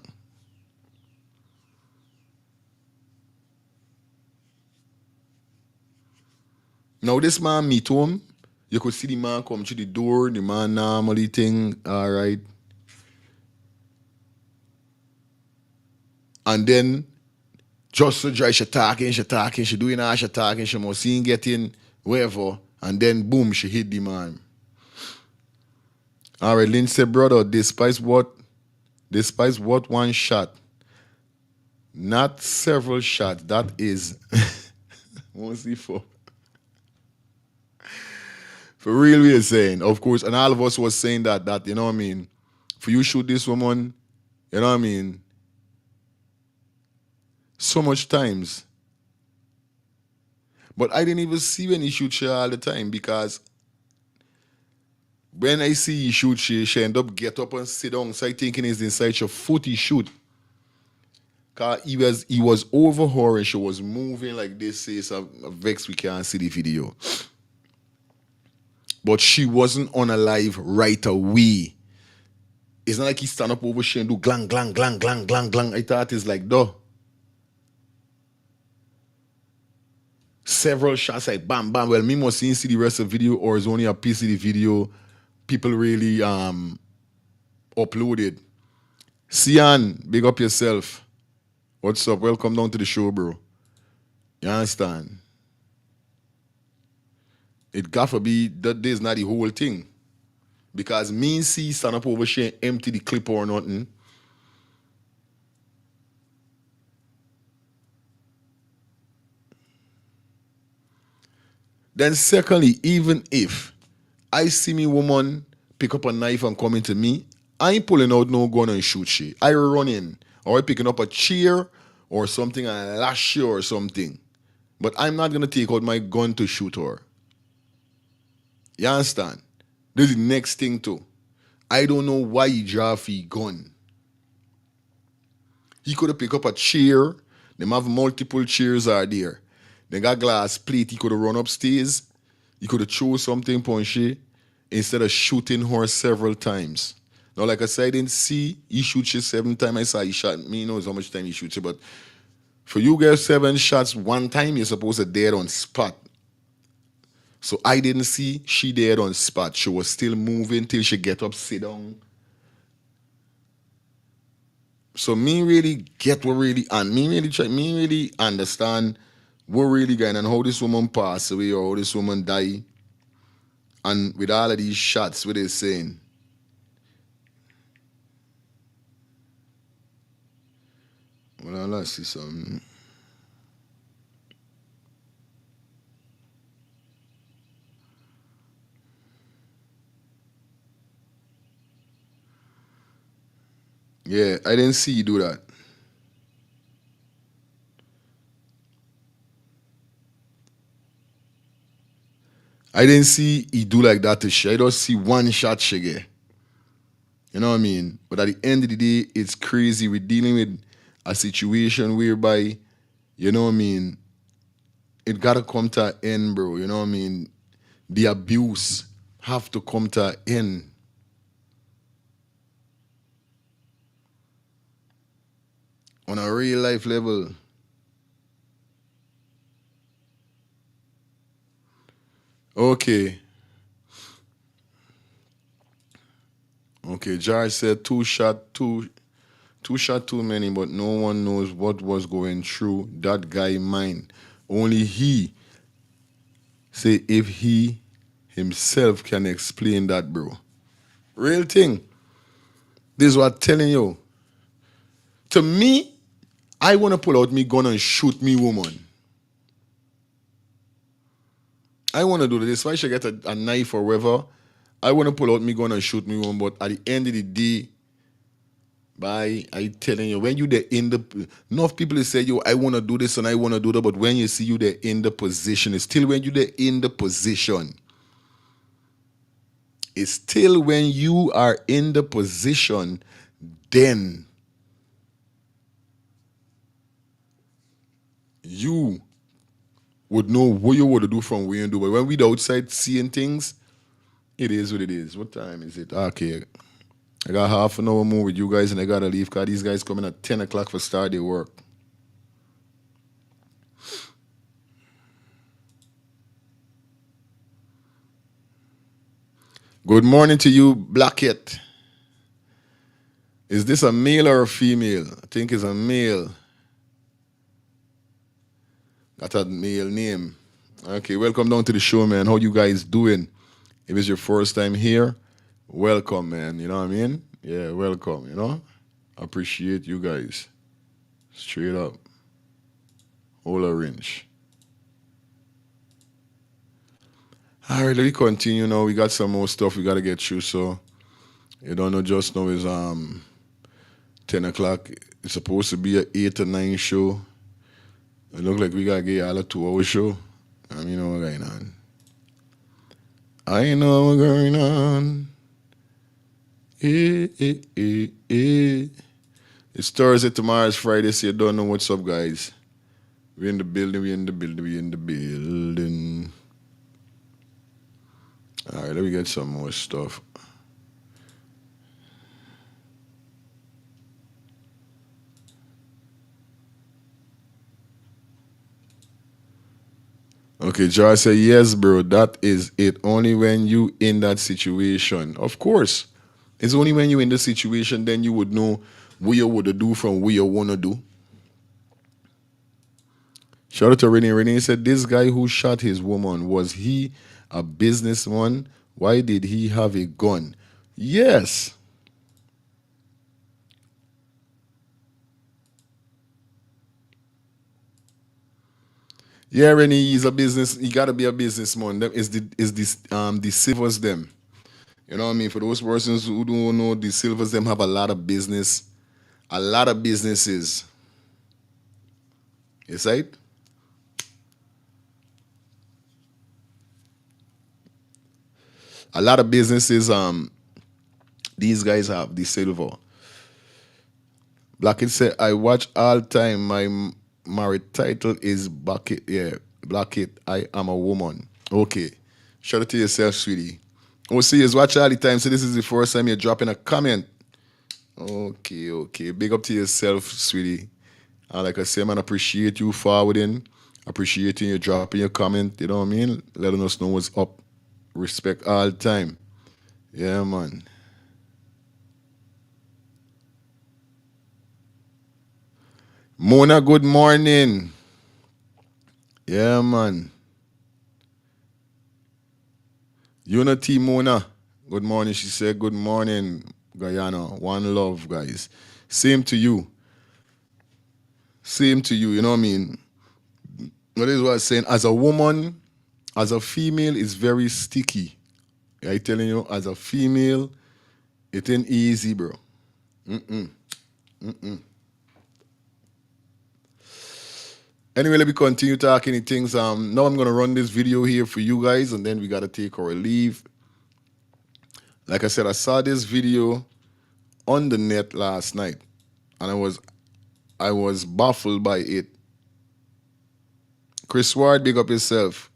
Now this man meet home, you could see the man come to the door, the man normally think, all right. And then just to drive, she talking, she doing all she talking, she must see him getting wherever. And then boom, she hit the man. All right, Lynn said, brother, despite what one shot, not several shots, that is, what's he for? For real, we are saying, of course, and all of us was saying that, you know what I mean? For you shoot this woman, you know what I mean? So much times. But I didn't even see when he shoot she all the time because when I see he shoot she end up get up and sit down. So I thinking it's inside your foot he shoot. Cause he was over her and she was moving like this. Says a vex we can't see the video. But she wasn't unalive right away. It's not like he stand up over she and do glang, glang, glang, glang, glang, glang. I thought it's like, duh. Several shots like bam, bam. Well, me must see the rest of the video or it's only a piece of the video people really uploaded. Sian, big up yourself. What's up? Welcome down to the show, bro. You understand? It got to be that there's not the whole thing. Because me and C stand up over here and empty the clip or nothing. Then secondly, even if I see me woman pick up a knife and come into me, I ain't pulling out no gun and shoot she. I run in. Or I picking up a chair or something and lash her or something. But I'm not going to take out my gun to shoot her. You understand? This is the next thing too. I don't know why he draw for gun. He could have picked up a chair. Them have multiple chairs are there. They got glass plate. He could have run upstairs. He could have thrown something punchy instead of shooting her several times. Now, like I said, I didn't see he shoot you 7 times. I saw he shot me. Knows how much time he shoots you. But for you guys 7 shots, 1 time you're supposed to dead on spot. So I didn't see she dead on spot. She was still moving till she get up, sit down. So me really get what really, and me really understand what really going and how this woman passed away or how this woman died. And with all of these shots, what they saying. Well, let's see something. Yeah, I didn't see you do that. I didn't see he do like that to Shay. I just see one shot Shige. You know what I mean? But at the end of the day, it's crazy. We're dealing with a situation whereby, you know what I mean, it gotta come to an end, bro. You know what I mean? The abuse have to come to an end. On a real life level. Okay. Okay, Jar said two shot too many, but no one knows what was going through that guy's mind. Only he say if he himself can explain that, bro. Real thing. This is what I'm telling you. To me, I want to pull out me gun and shoot me woman. I want to do this. Why should I get a knife or whatever? I want to pull out me gun and shoot me woman, but at the end of the day, I telling you, when you there in the enough people say, yo, I want to do this and I want to do that, but when you see you there in the position, it's still when you there in the position. It's still when you are in the position, then you would know what you would do from where you do. But when we the outside seeing things, it is what it is. What time is it? Okay. I got half an hour more with you guys and I gotta leave because these guys coming at 10 o'clock for start their work. Good morning to you, Blacket. Is this a male or a female? I think it's a male. Got a male name. Okay, welcome down to the show, man. How you guys doing? If it's your first time here, welcome, man. You know what I mean? Yeah, welcome, you know? Appreciate you guys. Straight up. Whole orange. All right, let me continue now. We got some more stuff we got to get through, so you don't know, just now is 10 o'clock. It's supposed to be a 8 to 9 show. It look like we got to get all a 2-hour show. I mean, you know what's going on. I know what's going on. It's Thursday, tomorrow's Friday, so you don't know what's up, guys. We in the building, we in the building, we in the building. All right, let me get some more stuff. Okay, Jar said, yes, bro, that is it. Only when you in that situation. Of course. It's only when you in the situation, then you would know what you would do from what you want to do. Shout out to Renee. Renee said, this guy who shot his woman, was he a businessman? Why did he have a gun? Yes. Yeah, Renee, he's a business. He gotta be a businessman. Them is the silvers them. You know what I mean? For those persons who don't know, the silvers them have a lot of business, a lot of businesses. Yes, right? A lot of businesses. These guys have the silver. Blackett said, I watch all time. My marital is Blackett. Yeah, Blackett. I am a woman. Okay. Shout out to yourself, sweetie. Oh, see, you watch all the time. So this is the first time you're dropping a comment. Okay, okay. Big up to yourself, sweetie. Like I say, man, appreciate you forwarding. Appreciating you dropping your comment. You know what I mean? Letting us know what's up. Respect all the time. Yeah, man. Mona, good morning. Yeah, man. Unity, Mona. Good morning. She said, good morning, Guyana. One love, guys. Same to you. Same to you, you know what I mean? That is what I'm saying. As a woman, as a female, it's very sticky. I telling you, as a female, it ain't easy, bro. Anyway, let me continue talking things. Now I'm gonna run this video here for you guys, and then we gotta take our leave. Like I said, I saw this video on the net last night, and I was baffled by it. Chris Ward, big up yourself.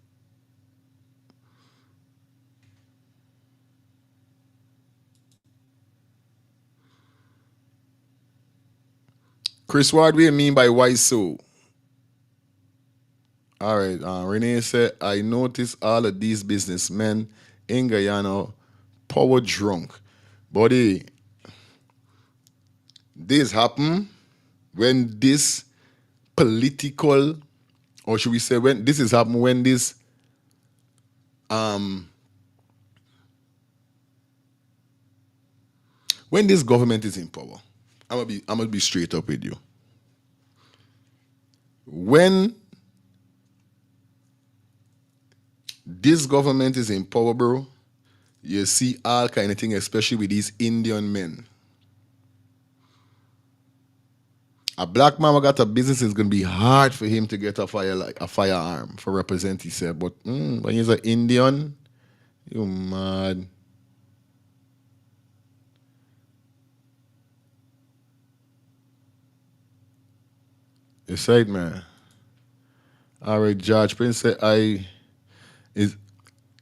Chris Ward, what do you mean by why so? All right, Renee said, I noticed all of these businessmen in Guyana power drunk. Buddy, this happen when this political, or should we say when this is happening when this government is in power. I'm gonna be straight up with you. When this government is in power, bro, you see all kind of things, especially with these Indian men. A black man who got a business, is gonna be hard for him to get a firearm for represent himself. But when he's an Indian, you mad. It's right, man. All right, George Prince said,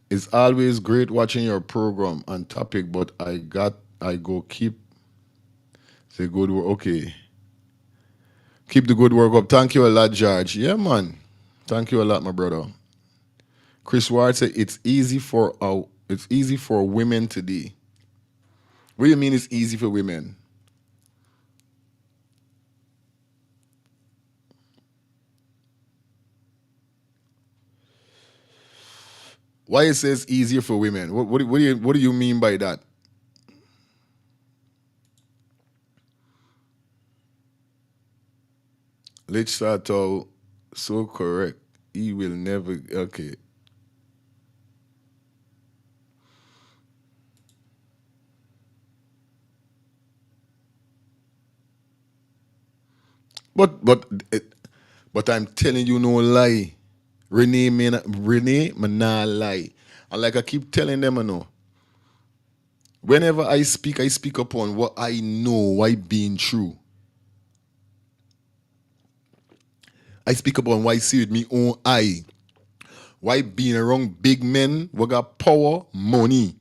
it's always great watching your program on topic, but I go keep the good work. Okay. Keep the good work up. Thank you a lot, George. Yeah, man. Thank you a lot, my brother. Chris Ward said it's easy for women today. What do you mean it's easy for women? Why it says easier for women? What do you mean by that? Let's start out so correct. He will never okay. But I'm telling you no lie. Renee me not lie. And like I keep telling them, I know. Whenever I speak upon what I know, I been through. I speak upon why I see with me own eye. Why being around big men who got power, money,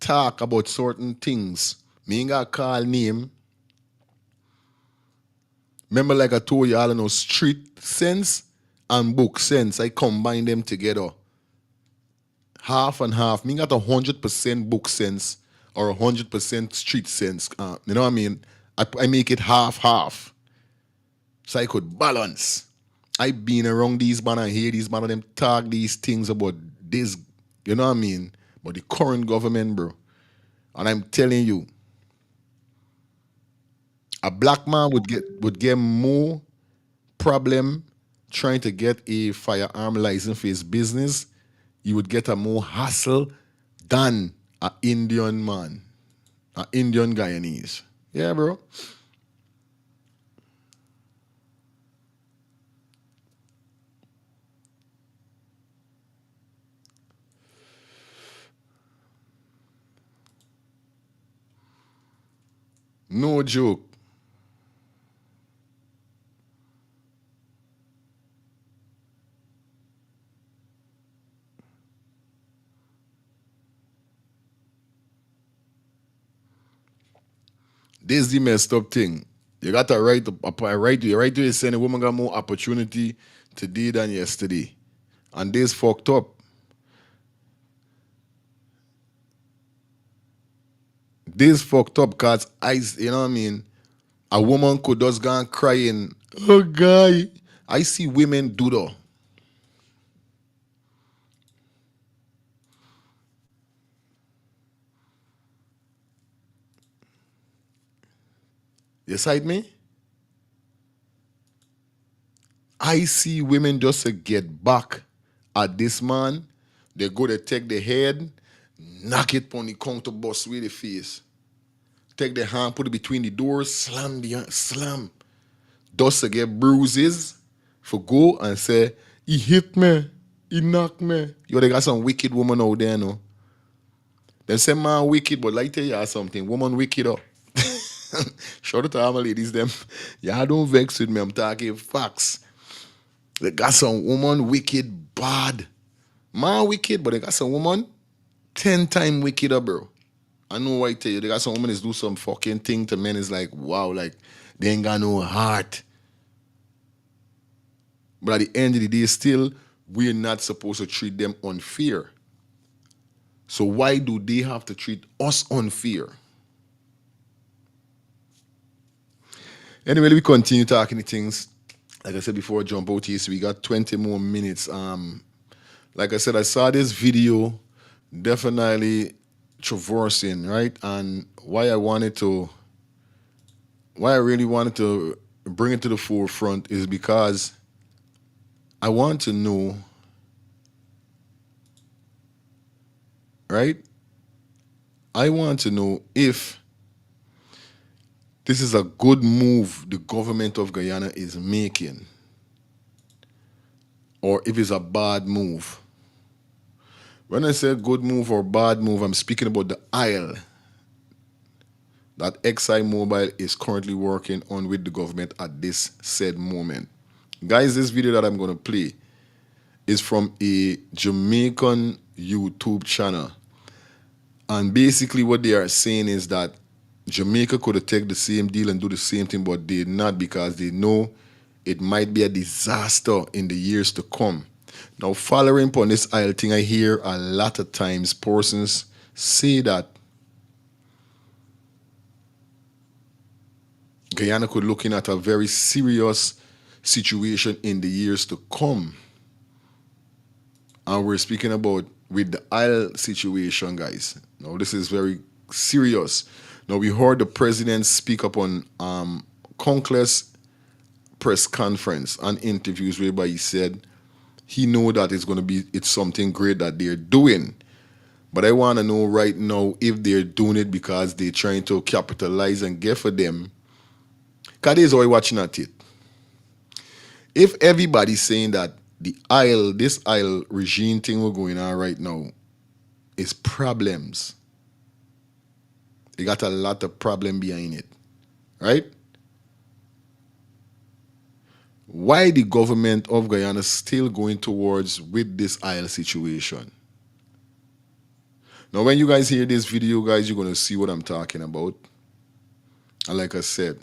talk about certain things. Me ain't got call name. Remember, like I told you, all I know street sense and book sense. I combine them together. Half and half. Me got 100% book sense or 100% street sense. You know what I mean? I make it half. So I could balance. I been around these man and hear these man and them talk these things about this, you know what I mean? But the current government, bro. And I'm telling you, a black man would get more problem trying to get a firearm license for his business. You would get a more hassle than an Indian man, an Indian Guyanese. Yeah, bro. No joke. This is the messed up thing. You got a right to send a woman got more opportunity today than yesterday. And this fucked up. This fucked up because you know what I mean? A woman could just go and crying, oh guy. I see women do that. You side me? I see women just to get back at this man. They go to take the head, knock it on the counter bus with the face. Take the hand, put it between the doors, slam. Just to get bruises for go and say, he hit me, he knocked me. Yo, they got some wicked woman out there, no? They say man wicked, but like tell you something, woman wicked up. Shout out to all my ladies, them. Y'all don't vex with me, I'm talking facts. They got some woman wicked bad. Man wicked, but they got some woman 10 times wickeder, bro. I know why I tell you, they got some women that do some fucking thing to men. It's like, wow, like, they ain't got no heart. But at the end of the day, still, we're not supposed to treat them unfair. So why do they have to treat us unfair? Anyway, we continue talking the things. Like I said before, I jump out here, so we got 20 more minutes. Like I said, I saw this video, definitely traversing, right? And why I really wanted to bring it to the forefront is because I want to know, right? I want to know if this is a good move the government of Guyana is making, or if it's a bad move. When I say good move or bad move, I'm speaking about the aisle that ExxonMobil is currently working on with the government at this said moment. Guys, this video that I'm going to play is from a Jamaican YouTube channel. And basically what they are saying is that Jamaica could have taken the same deal and do the same thing, but they did not, because they know it might be a disaster in the years to come. Now, following upon this aisle thing, I hear a lot of times persons say that Guyana could looking at a very serious situation in the years to come. And we're speaking about with the aisle situation, guys. Now, this is very serious. Now, we heard the president speak up on countless press conference and interviews whereby he said he know that it's something great that they're doing. But I want to know right now if they're doing it because they're trying to capitalize and get for them. Because they's always watching at it. If everybody's saying that this aisle regime thing we're going on right now is problems, they got a lot of problem behind it, right? Why the government of Guyana still going towards with this aisle situation? Now, when you guys hear this video, guys, you're going to see what I'm talking about. And like I said,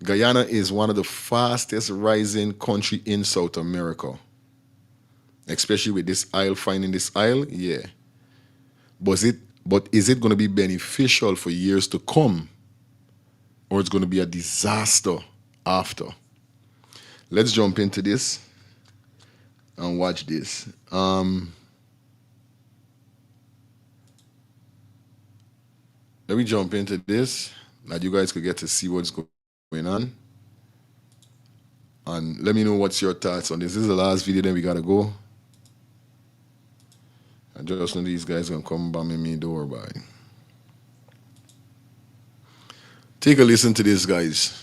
Guyana is one of the fastest rising country in South America. Especially with this aisle, finding this aisle, yeah. But is it going to be beneficial for years to come? Or it's going to be a disaster after? Let's jump into this and watch this. Let me jump into this, that you guys could get to see what's going on. And let me know what's your thoughts on this. This is the last video, then we gotta go. I just know these guys gonna come bombing me door by. Take a listen to this, guys.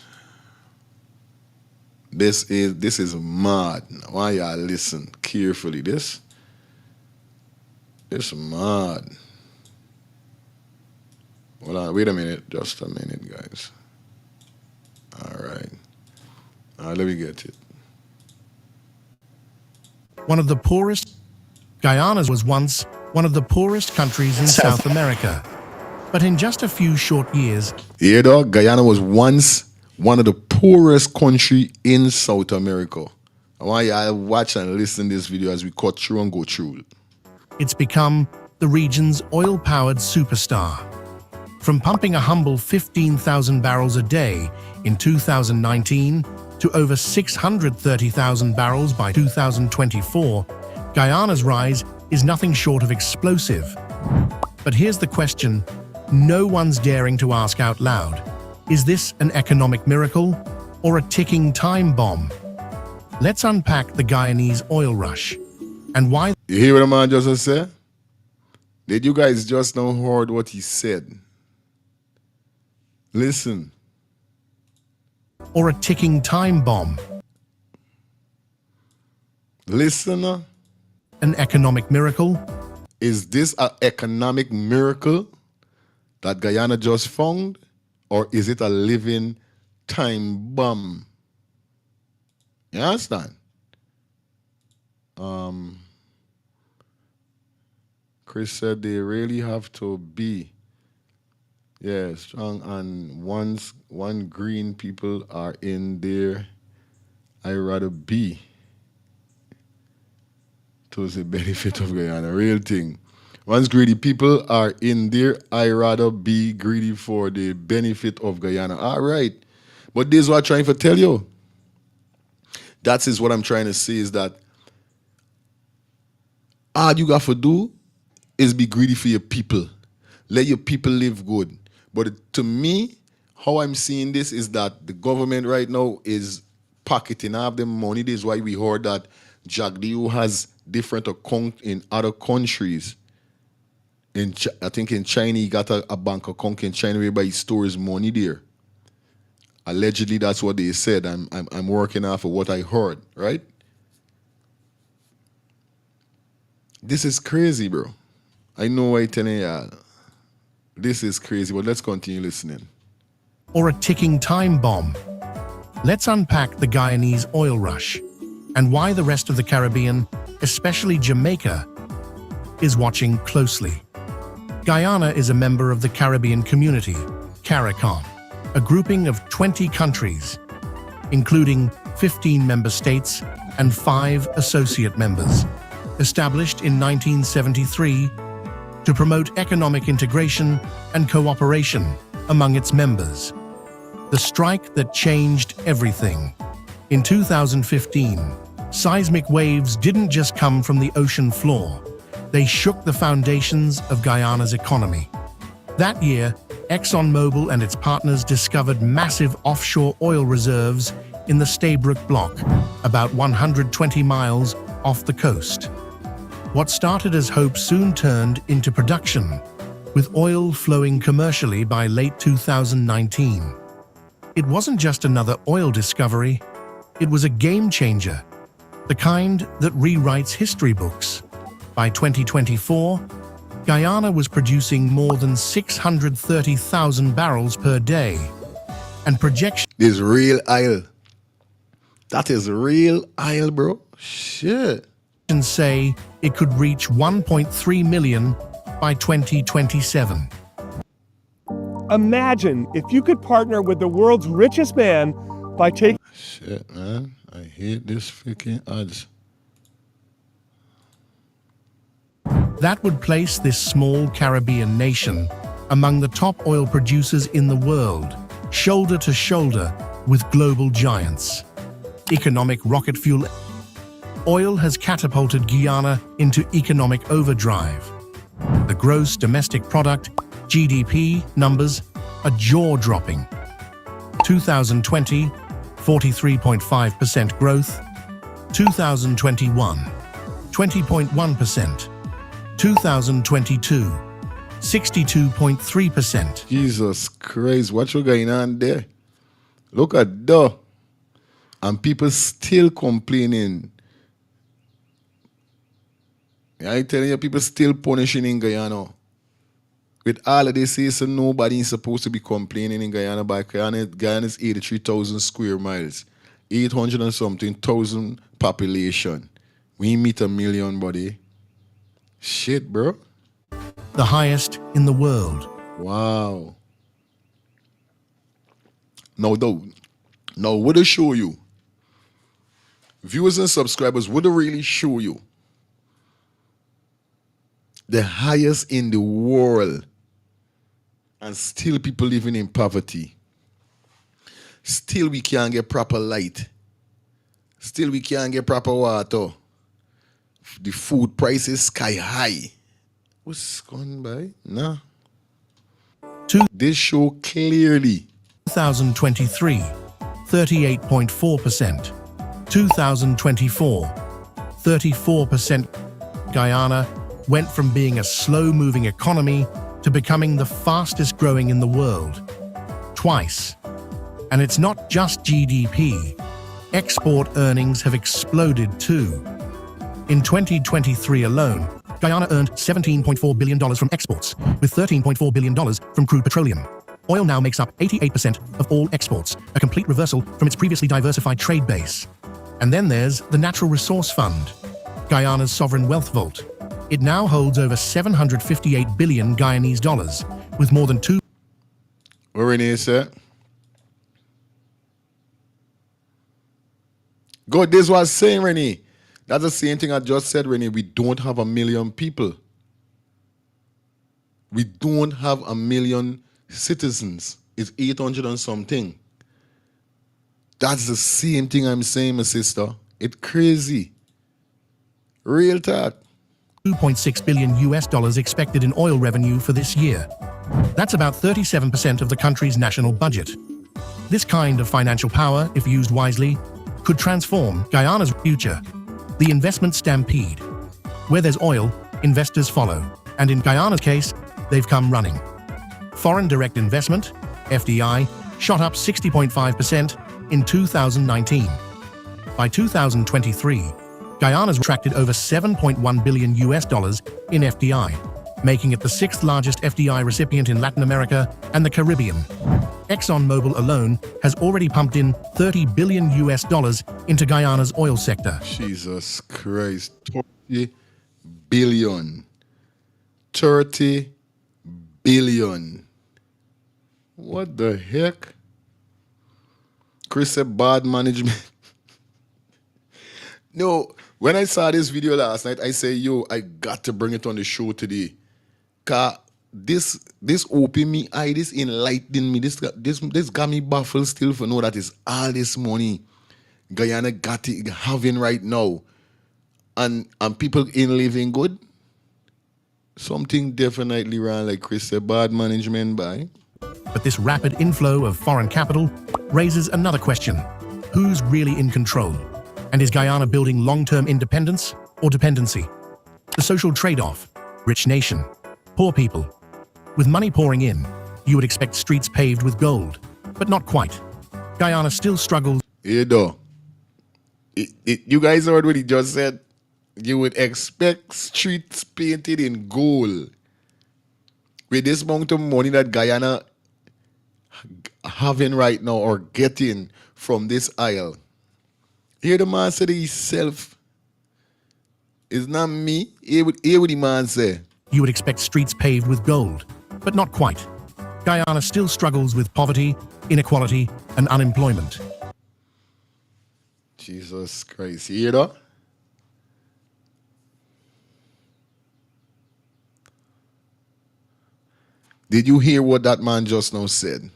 This is mad. Why y'all listen carefully? This mad. Hold on, wait a minute, just a minute, guys. All right, let me get it. One of the poorest, Guyana was once one of the poorest countries in South America. But in just a few short years... Yeah, dog, Guyana was once one of the poorest country in South America. I want you to watch and listen to this video as we cut through and go through. It's become the region's oil-powered superstar. From pumping a humble 15,000 barrels a day in 2019 to over 630,000 barrels by 2024, Guyana's rise is nothing short of explosive. But here's the question no one's daring to ask out loud. Is this an economic miracle or a ticking time bomb? Let's unpack the Guyanese oil rush and why. You hear what the man just said? Did you guys just now heard what he said? Listen. Or a ticking time bomb. Listener. An economic miracle? Is this an economic miracle that Guyana just found? Or is it a living time bomb? You understand? Chris said they really have to be, strong, and one green people are in there, I rather be to the benefit of Guyana. Real thing. Once greedy people are in there, I rather be greedy for the benefit of Guyana. All right. But this is what I'm trying to tell you. That is what I'm trying to say, is that all you got to do is be greedy for your people. Let your people live good. But to me, how I'm seeing this is that the government right now is pocketing half the money. This is why we heard that Jack Dio has different account in other countries. I think in China, he got a bank account in China whereby he stores money there. Allegedly, that's what they said. I'm working off of what I heard, right? This is crazy, bro. I know I'm telling y'all. This is crazy, but let's continue listening. Or a ticking time bomb. Let's unpack the Guyanese oil rush and why the rest of the Caribbean, especially Jamaica, is watching closely. Guyana is a member of the Caribbean Community, CARICOM, a grouping of 20 countries, including 15 member states and 5 associate members, established in 1973 to promote economic integration and cooperation among its members. The strike that changed everything. In 2015, seismic waves didn't just come from the ocean floor. They shook the foundations of Guyana's economy. That year, ExxonMobil and its partners discovered massive offshore oil reserves in the Stabroek Block, about 120 miles off the coast. What started as hope soon turned into production, with oil flowing commercially by late 2019. It wasn't just another oil discovery, it was a game changer, the kind that rewrites history books. By 2024, Guyana was producing more than 630,000 barrels per day, and projections This real oil. That is real oil, bro. Shit. say it could reach 1.3 million by 2027. Imagine if you could partner with the world's richest man by taking... Shit, man. I hate this freaking odds. That would place this small Caribbean nation among the top oil producers in the world, shoulder to shoulder with global giants. Economic rocket fuel. Oil has catapulted Guyana into economic overdrive. The gross domestic product, GDP, numbers are jaw-dropping. 2020, 43.5% growth. 2021, 20.1%. 2022, 62.3%. Jesus Christ, what's going on there? Look at that. And people still complaining. I telling you, people still punishing in Guyana. With all of this, so nobody is supposed to be complaining in Guyana, but Guyana is 83,000 square miles, 800 and something thousand population. We meet 1 million, buddy. Shit, bro. The highest in the world. Wow. Now, what it show you? Viewers and subscribers, what it really show you? The highest in the world. And still people living in poverty. Still we can't get proper light. Still we can't get proper water. The food prices sky high. What's going by? Nah. This show clearly. 2023, 38.4%. 2024, 34%. Guyana went from being a slow-moving economy to becoming the fastest growing in the world. Twice. And it's not just GDP. Export earnings have exploded too. In 2023 alone, Guyana earned $17.4 billion from exports, with $13.4 billion from crude petroleum. Oil now makes up 88% of all exports, a complete reversal from its previously diversified trade base. And then there's the Natural Resource Fund, Guyana's sovereign wealth vault. It now holds over 758 billion Guyanese dollars, with more than two. What Renee said? Good, this was saying, Renee. That's the same thing I just said, Renee. We don't have 1 million people. We don't have 1 million citizens. It's 800 and something. That's the same thing I'm saying, my sister. It's crazy. Real talk. 2.6 billion US dollars expected in oil revenue for this year. That's about 37% of the country's national budget. This kind of financial power, if used wisely, could transform Guyana's future. The investment stampede. Where there's oil, investors follow. And in Guyana's case, they've come running. Foreign direct investment, FDI, shot up 60.5% in 2019. By 2023, Guyana's attracted over 7.1 billion US dollars in FDI, making it the 6th largest FDI recipient in Latin America and the Caribbean. ExxonMobil alone has already pumped in 30 billion US dollars into Guyana's oil sector. Jesus Christ. 30 billion. 30 billion. What the heck? Chris said bad management. No, when I saw this video last night, I said, yo, I got to bring it on the show today. Cause this opened me eye, this enlightened me, this got me baffled still for know that it's all this money Guyana got it having right now. And people ain't living good. Something definitely wrong, like Chris said, bad management by. But this rapid inflow of foreign capital raises another question. Who's really in control? And is Guyana building long-term independence or dependency? The social trade-off, rich nation, poor people. With money pouring in, you would expect streets paved with gold, but not quite. Guyana still struggles. You know, you guys heard what he just said. You would expect streets painted in gold. With this amount of money that Guyana having right now or getting from this isle. Hear the man say to himself, it's not me. Hear what the man say. You would expect streets paved with gold, but not quite. Guyana still struggles with poverty, inequality, and unemployment. Jesus Christ. You hear that? Did you hear what that man just now said?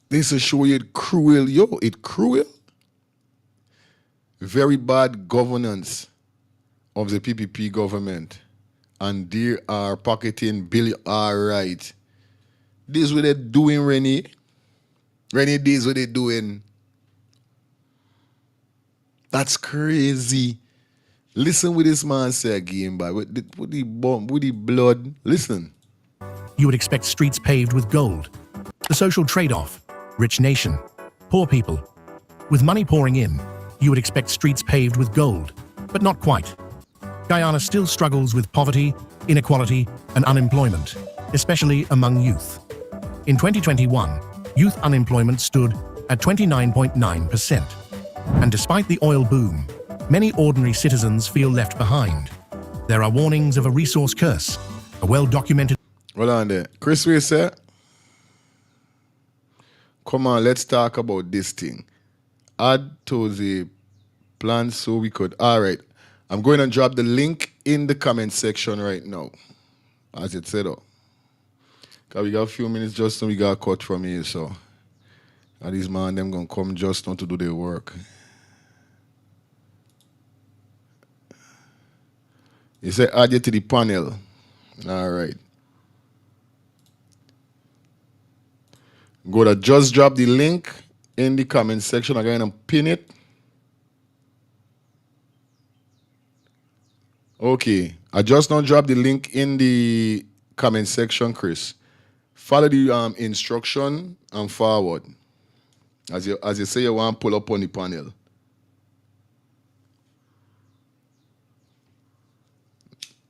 This will show you it cruel. Yo, it cruel. Very bad governance of the PPP government. And they are pocketing billion. All right. This is what they're doing, Rennie. Rennie, this is what they're doing. That's crazy. Listen what this man say again, boy. With the bomb, with the blood. Listen. You would expect streets paved with gold. The social trade-off, rich nation, poor people. With money pouring in, you would expect streets paved with gold, but not quite. Guyana still struggles with poverty, inequality, and unemployment, especially among youth. In 2021, youth unemployment stood at 29.9%. And despite the oil boom, many ordinary citizens feel left behind. There are warnings of a resource curse, a well-documented... Hold on there. Chris, we said, come on, let's talk about this thing. Add to the plan so we could... All right. I'm going to drop the link in the comment section right now. As it said, because we got a few minutes just so we got cut from here, so... And these man, them going to come just now to do their work. He said, add you to the panel. All right. Go to just drop the link in the comment section again and pin it. Okay, I just now drop the link in the comment section, Chris. Follow the instruction and forward. As you say you want to pull up on the panel.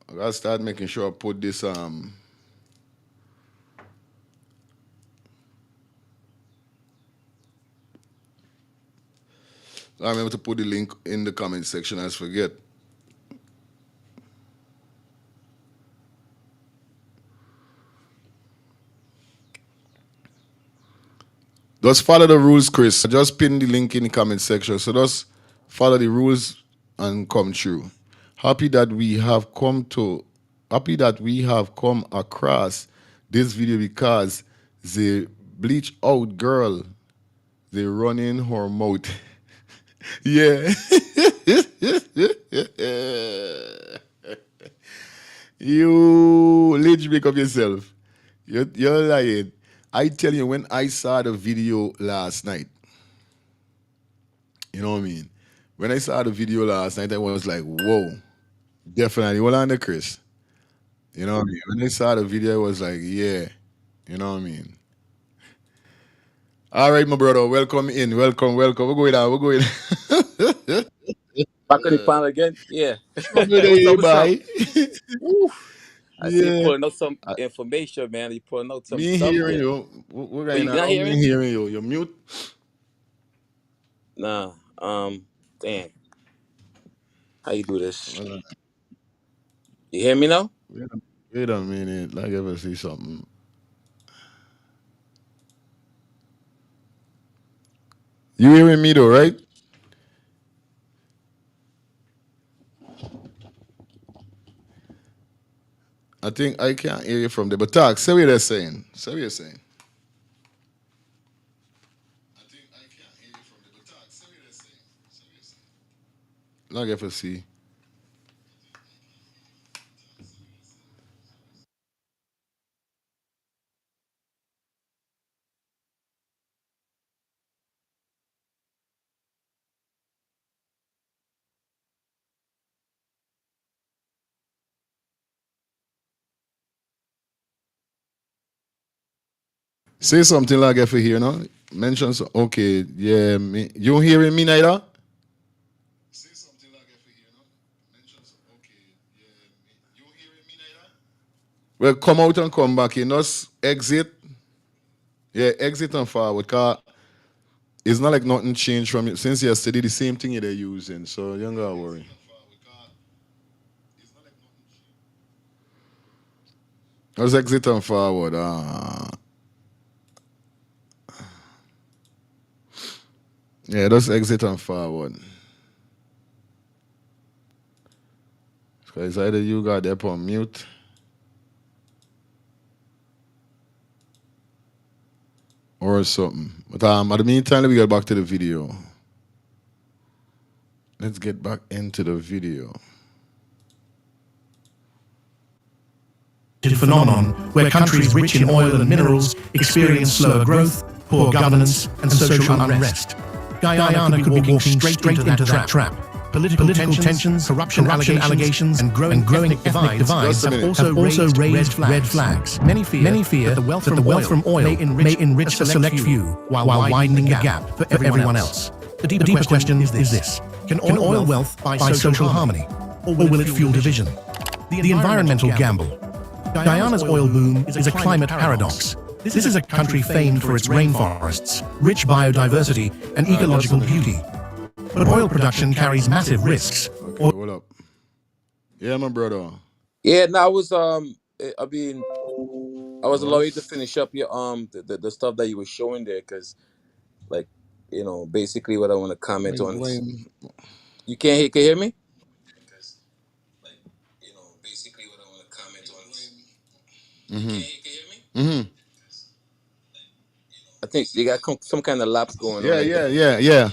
I gotta start making sure I put this I remember to put the link in the comment section as forget. Just follow the rules, Chris. I just pinned the link in the comment section. So just follow the rules and come through. Happy that we have come across this video because the bleach out girl, they running her mouth. Yeah. You literally make up yourself. You're lying. I tell you, when I saw the video last night, you know what I mean? When I saw the video last night, I was like, whoa, definitely. Hold on there, Chris. You know what I mean? When I saw the video, I was like, yeah. You know what I mean? All right, my brother. Welcome in. Welcome. We're going on. We're going. Back on the panel again? Yeah. Trouble What's up? day, What's up? bye. Woo. I see you Yeah. pulling out some information, man. You pulling out some Me stuff hearing there. you. We're Oh, going you not on. Me hearing? hearing you. You're mute. Nah. Damn. How you do this? You hear me now? Wait a minute. Like ever see something. You hearing me though, right? I think I can't hear you from there. But talk, say what you're saying. Say what you're saying. I think I can't hear you from there. But talk, say what you're saying. Say what you're saying. Like ever see. Say something like if you hear, no? Mention so okay, yeah, me. You hearing me neither? Say something like if you hear, no? Mention so okay, yeah, me. You hearing me neither? Well, come out and come back in. Just exit. Yeah, exit and forward. Cause it's not like nothing changed from it. Since yesterday, the same thing they're using. So you don't gotta worry. Just exit and forward. Yeah, just exit and forward. Because either you got up on mute or something. But at the meantime, let me get back to the video. Let's get back into the video. Phenomenon where countries rich in oil and minerals experience slower growth, poor governance, and social unrest. Guyana could be walking straight into that trap. Political tensions, corruption allegations, and growing ethnic divides have also raised red flags. Many fear that the wealth from oil may enrich a select few while widening the gap for everyone else. The deeper question is this: Can oil wealth buy social harmony, or will it fuel division? The environmental gamble. Guyana's oil boom is a climate paradox. This is a country famed for its rainforests, rich biodiversity, and ecological beauty. But oil production carries massive risks. Okay, hold up. Yeah, my brother. Yeah, no, I was allowing you to finish up your the stuff that you were showing there, because like, basically what I want to comment on is you can hear me? Like, basically what I want to comment on is can you hear me? Mm-hmm. I think they got some kind of lapse going on. Yeah, I think. yeah. I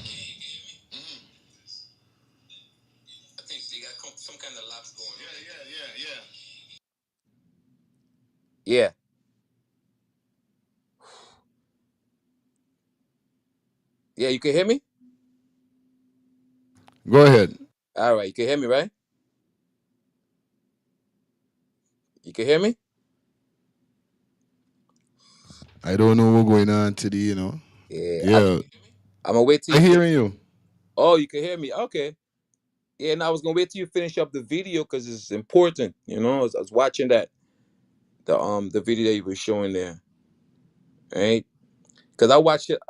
think they got some kind of lapse going on. Yeah. Yeah, you can hear me? Go ahead. All right, you can hear me, right? You can hear me? I don't know what's going on today, you know. Yeah. Yeah, I'm gonna wait till I you hearing you. Oh, you can hear me. Okay. Yeah, and I was gonna wait till you finish up the video because it's important. You know, I was watching the video that you were showing there, right? Because I watched it.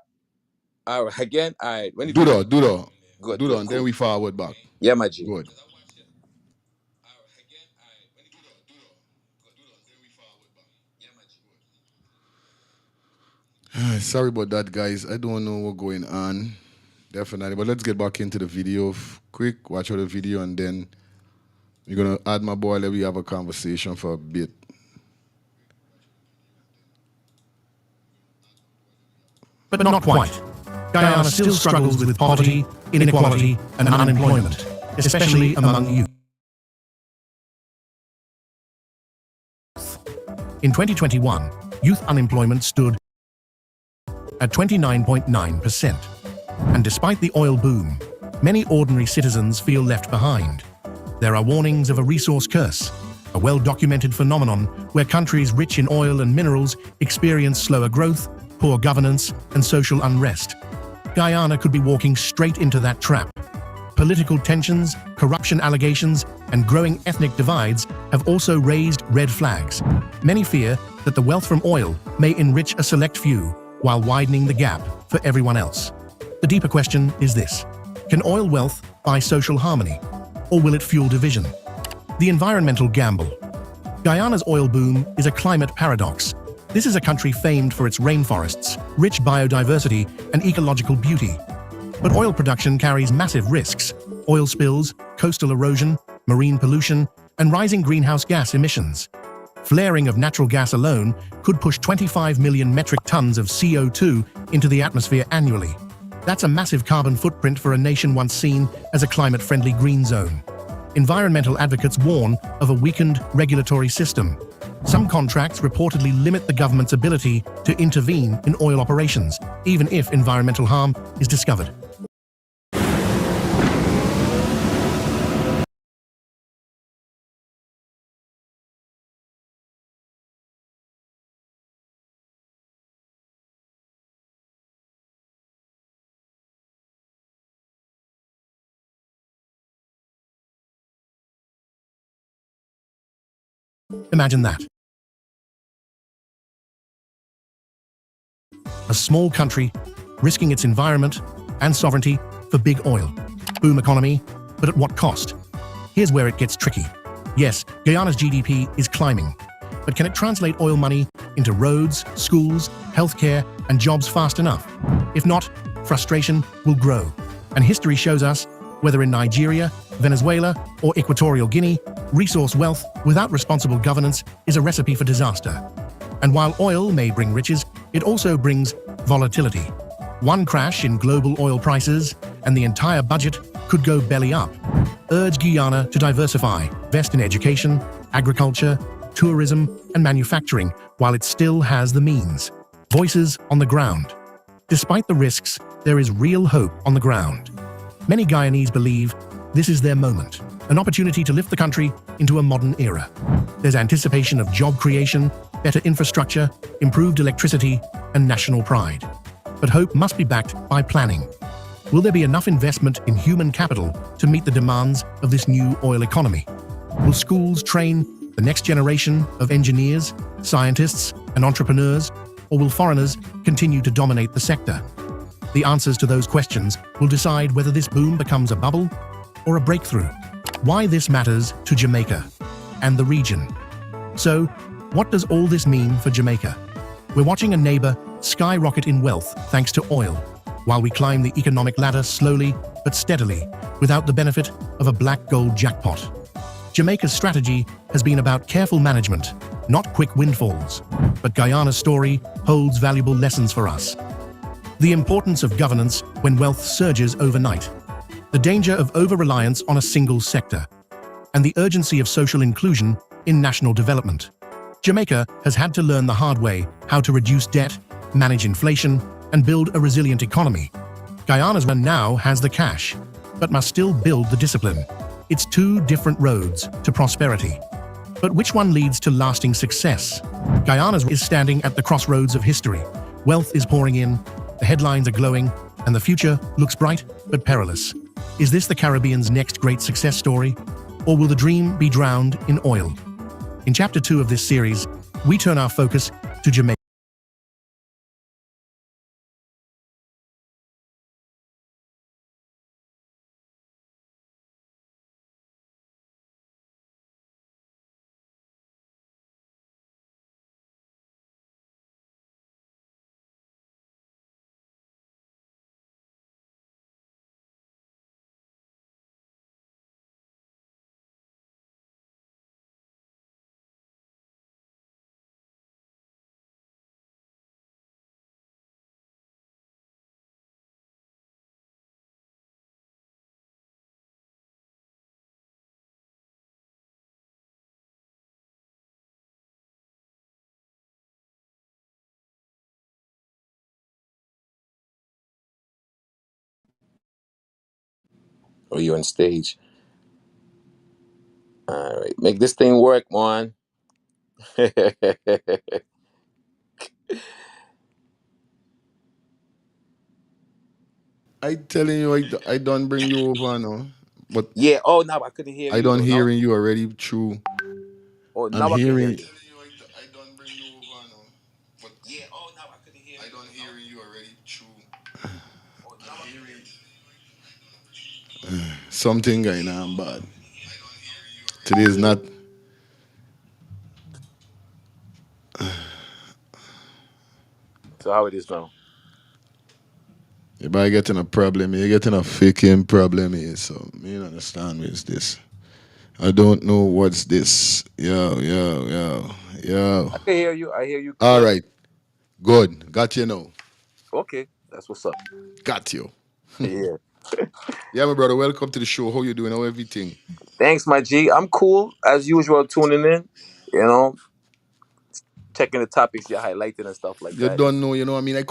All right, again. All right. When the Do video, that, do that. good, Do that, good, and then cool. we forward back. Yeah, my G. Good. Sorry about that, guys. I don't know what's going on. Definitely. But let's get back into the video. Quick, watch out the video, and then we're going to add my boy. Let me have a conversation for a bit. But not quite. Guyana still struggles with poverty, inequality, and unemployment, especially among youth. In 2021, youth unemployment stood at 29.9%. And despite the oil boom, many ordinary citizens feel left behind. There are warnings of a resource curse, a well-documented phenomenon where countries rich in oil and minerals experience slower growth, poor governance, and social unrest. Guyana could be walking straight into that trap. Political tensions, corruption allegations, and growing ethnic divides have also raised red flags. Many fear that the wealth from oil may enrich a select few while widening the gap for everyone else. The deeper question is this: can oil wealth buy social harmony, or will it fuel division? The environmental gamble. Guyana's oil boom is a climate paradox. This is a country famed for its rainforests, rich biodiversity, and ecological beauty. But oil production carries massive risks: oil spills, coastal erosion, marine pollution, and rising greenhouse gas emissions. Flaring of natural gas alone could push 25 million metric tons of CO2 into the atmosphere annually. That's a massive carbon footprint for a nation once seen as a climate-friendly green zone. Environmental advocates warn of a weakened regulatory system. Some contracts reportedly limit the government's ability to intervene in oil operations, even if environmental harm is discovered. Imagine that. A small country risking its environment and sovereignty for big oil. Boom economy, but at what cost? Here's where it gets tricky. Yes, Guyana's GDP is climbing, but can it translate oil money into roads, schools, healthcare, and jobs fast enough? If not, frustration will grow. And history shows us, whether in Nigeria, Venezuela, or Equatorial Guinea, resource wealth without responsible governance is a recipe for disaster. And while oil may bring riches, it also brings volatility. One crash in global oil prices, and the entire budget could go belly up. Urge Guyana to diversify, invest in education, agriculture, tourism, and manufacturing while it still has the means. Voices on the ground. Despite the risks, there is real hope on the ground. Many Guyanese believe this is their moment, an opportunity to lift the country into a modern era. There's anticipation of job creation, better infrastructure, improved electricity, and national pride. But hope must be backed by planning. Will there be enough investment in human capital to meet the demands of this new oil economy? Will schools train the next generation of engineers, scientists, and entrepreneurs, or will foreigners continue to dominate the sector? The answers to those questions will decide whether this boom becomes a bubble or a breakthrough. Why this matters to Jamaica and the region. So, what does all this mean for Jamaica? We're watching a neighbor skyrocket in wealth thanks to oil, while we climb the economic ladder slowly but steadily, without the benefit of a black gold jackpot. Jamaica's strategy has been about careful management, not quick windfalls. But Guyana's story holds valuable lessons for us. The importance of governance when wealth surges overnight, the danger of over-reliance on a single sector, and the urgency of social inclusion in national development. Jamaica has had to learn the hard way how to reduce debt, manage inflation, and build a resilient economy. Guyana's one now has the cash, but must still build the discipline. It's two different roads to prosperity. But which one leads to lasting success? Guyana is standing at the crossroads of history. Wealth is pouring in, the headlines are glowing, and the future looks bright but perilous. Is this the Caribbean's next great success story? Or will the dream be drowned in oil? In Chapter 2 of this series, we turn our focus to Jamaica. Or you on stage? All right, make this thing work, man. I telling you, I don't bring you over now, but Yeah. Oh, now I couldn't hear I you don't though. Now, hearing you already through. oh, I'm now I can hear hearing. you. I don't bring you over now, but yeah. Oh, now I couldn't hear. I don't hearing you already through. Oh, now I can hear you. Something going on bad. Today is not. So how it is now? If I getting a problem, you're getting a faking problem here. So me don't understand what's this. I don't know what's this. Yo. I can hear you. I hear you All clear. right, good. Got you now. Okay, that's what's up. Got you. Yeah. Yeah, my brother. Welcome to the show. How you doing? How everything? Thanks, my G. I'm cool as usual. Tuning in. You know, checking the topics you're highlighting and stuff like You that. don't know, you know what I mean? I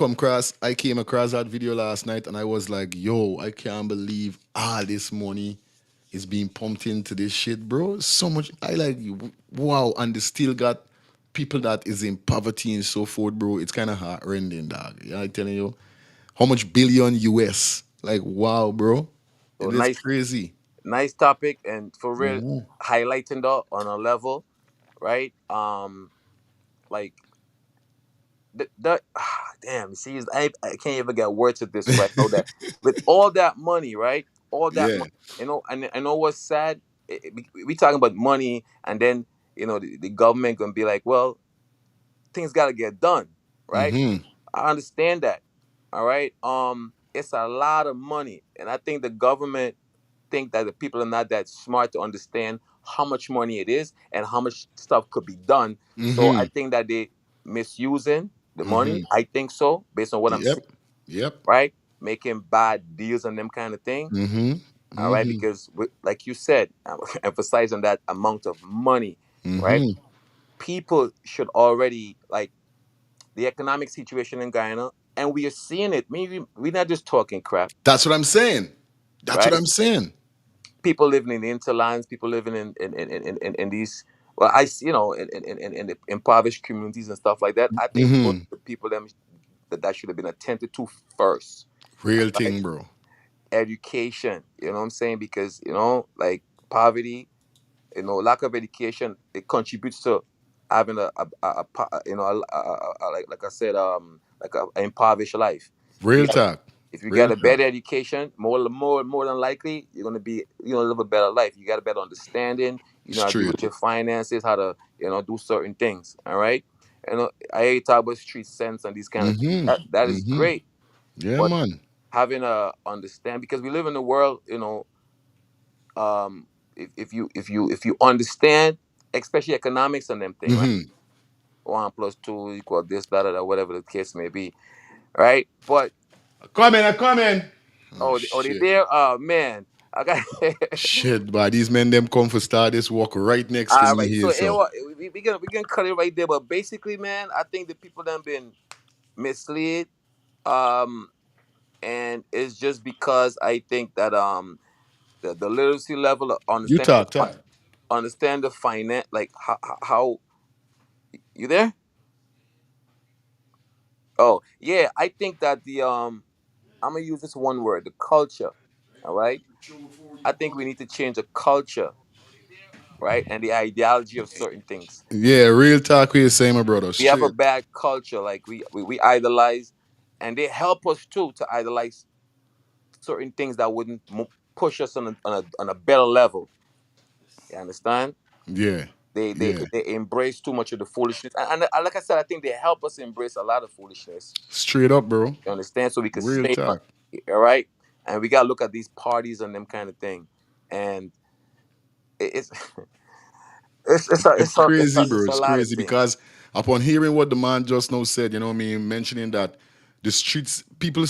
came across that video last night and I was like, yo, I can't believe all this money is being pumped into this shit, bro. So much. I like, wow. And they still got people that is in poverty and so forth, bro. It's kind of heart-rending, dog. Yeah, I'm telling you. How much billion US? Like, wow, bro. So It is nice, crazy. nice topic, and for real, Mhm. highlighting that on a level, right? Like that. Damn. See, I can't even get words to describe all that. With all that money, right? All that Yeah. money. You know, and I know what's sad. We talking about money, and then the government gonna be like, well, things got to get done, right? Mm-hmm. I understand that. All right. It's a lot of money, and I think the government think that the people are not that smart to understand how much money it is and how much stuff could be done. So I Mm-hmm. think that they misusing the money. Mm-hmm. I think so, based on what I'm seeing, Yep. Yep. right? Making bad deals and them kind of thing. Mm-hmm. All right, Mm-hmm. because like you said, emphasizing that amount of money, right? Mm-hmm. People should already like the economic situation in Guyana, and we are seeing it. Maybe we're not just talking crap, That's what I'm saying. That's what right? I'm saying. People living in the interlands, people living in these, well, I see, in the impoverished communities and stuff like that. I think those Mm-hmm. are the people that should have been attended to first, Real right? thing, bro. Education, you know what I'm saying? Because like poverty, lack of education, it contributes to having like I said, like a impoverished life. If you Real talk. if you Real get a talk. better education, more than likely you're gonna be live a better life. You got a better understanding. You know how to deal Straight. with your finances, how to do certain things. All right. I hear you talk about street sense and these kind of things. Mm-hmm. That is Mm-hmm. great, Yeah, but man. having a understand, because we live in a world, um, if you understand, especially economics and them thing, right? Mm-hmm. 1 + 2 = this, that, or whatever the case may be, right? But I come in. Oh they shit. there? Oh man, I got. Shit, but these men them come for start this walk right next to All me right, here, so so. we gonna cut it right there. But basically, man, I think the people that been misled. Um, and it's just because I think that the literacy level of You talk, talk. understand the finance, like how you there. Oh yeah, I think that the I'm gonna use this one word, the culture. All right, I think we need to change the culture, right, and the ideology of certain things. Yeah, real talk. We say, my brother, We have a straight. bad culture, like we idolize, and they help us too to idolize certain things that wouldn't push us on a better level. You understand? Yeah, They, they yeah, they embrace too much of the foolishness, and like I said, I think they help us embrace a lot of foolishness. straight up, bro. You understand? So we could Real stay on, talk. all right. And we gotta look at these parties and them kind of thing, and it's It's crazy, bro. it's a It's lot of crazy things. because upon hearing what the man just now said, you know what I mean, mentioning that the streets, people,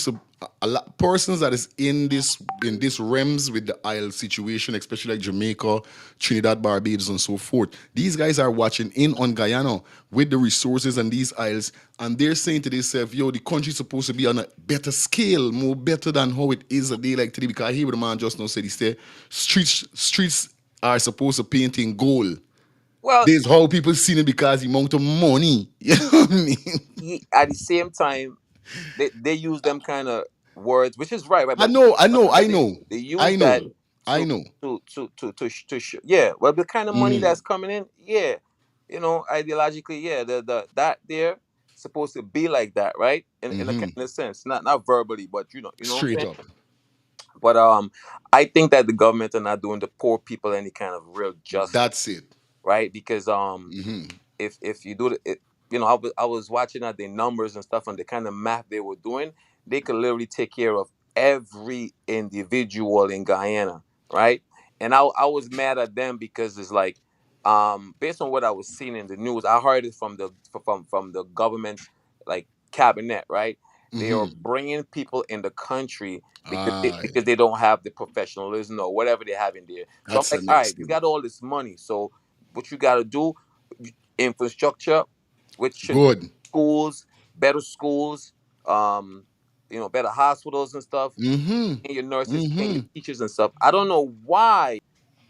a lot persons that is in this realms with the isle situation, especially like Jamaica, Trinidad, Barbados, and so forth. These guys are watching in on Guyana with the resources and these isles, and they're saying to themselves, "Yo, the country's supposed to be on a better scale, more better than how it is a day like today." Because I hear what the man just now said. He said, "Streets are supposed to paint in gold." Well, There's how people seen it because the amount of money. You know what I mean? at the same time, they use them kind of words, which is right, right, I but know, I know, but I know, they I use that know, I to know. yeah. Well, the kind of money Mm, that's coming in, yeah, ideologically, yeah, the that there supposed to be like that, right? In a kind of sense, not verbally, but you know what I'm straight saying. up. But I think that the government are not doing the poor people any kind of real justice, That's it. right? Because if you do it, I was watching at the numbers and stuff and the kind of math they were doing, they could literally take care of every individual in Guyana, right? And I was mad at them because it's like, based on what I was seeing in the news, I heard it from the government's like cabinet, right? They are bringing people in the country because Aye, because they don't have the professionalism or whatever they have in there. So I'm that's the like, all next right, you thing. got all this money, so what you got to do, infrastructure, which should be Good. schools, um, better hospitals and stuff, paying your nurses, paying your teachers and stuff. I don't know why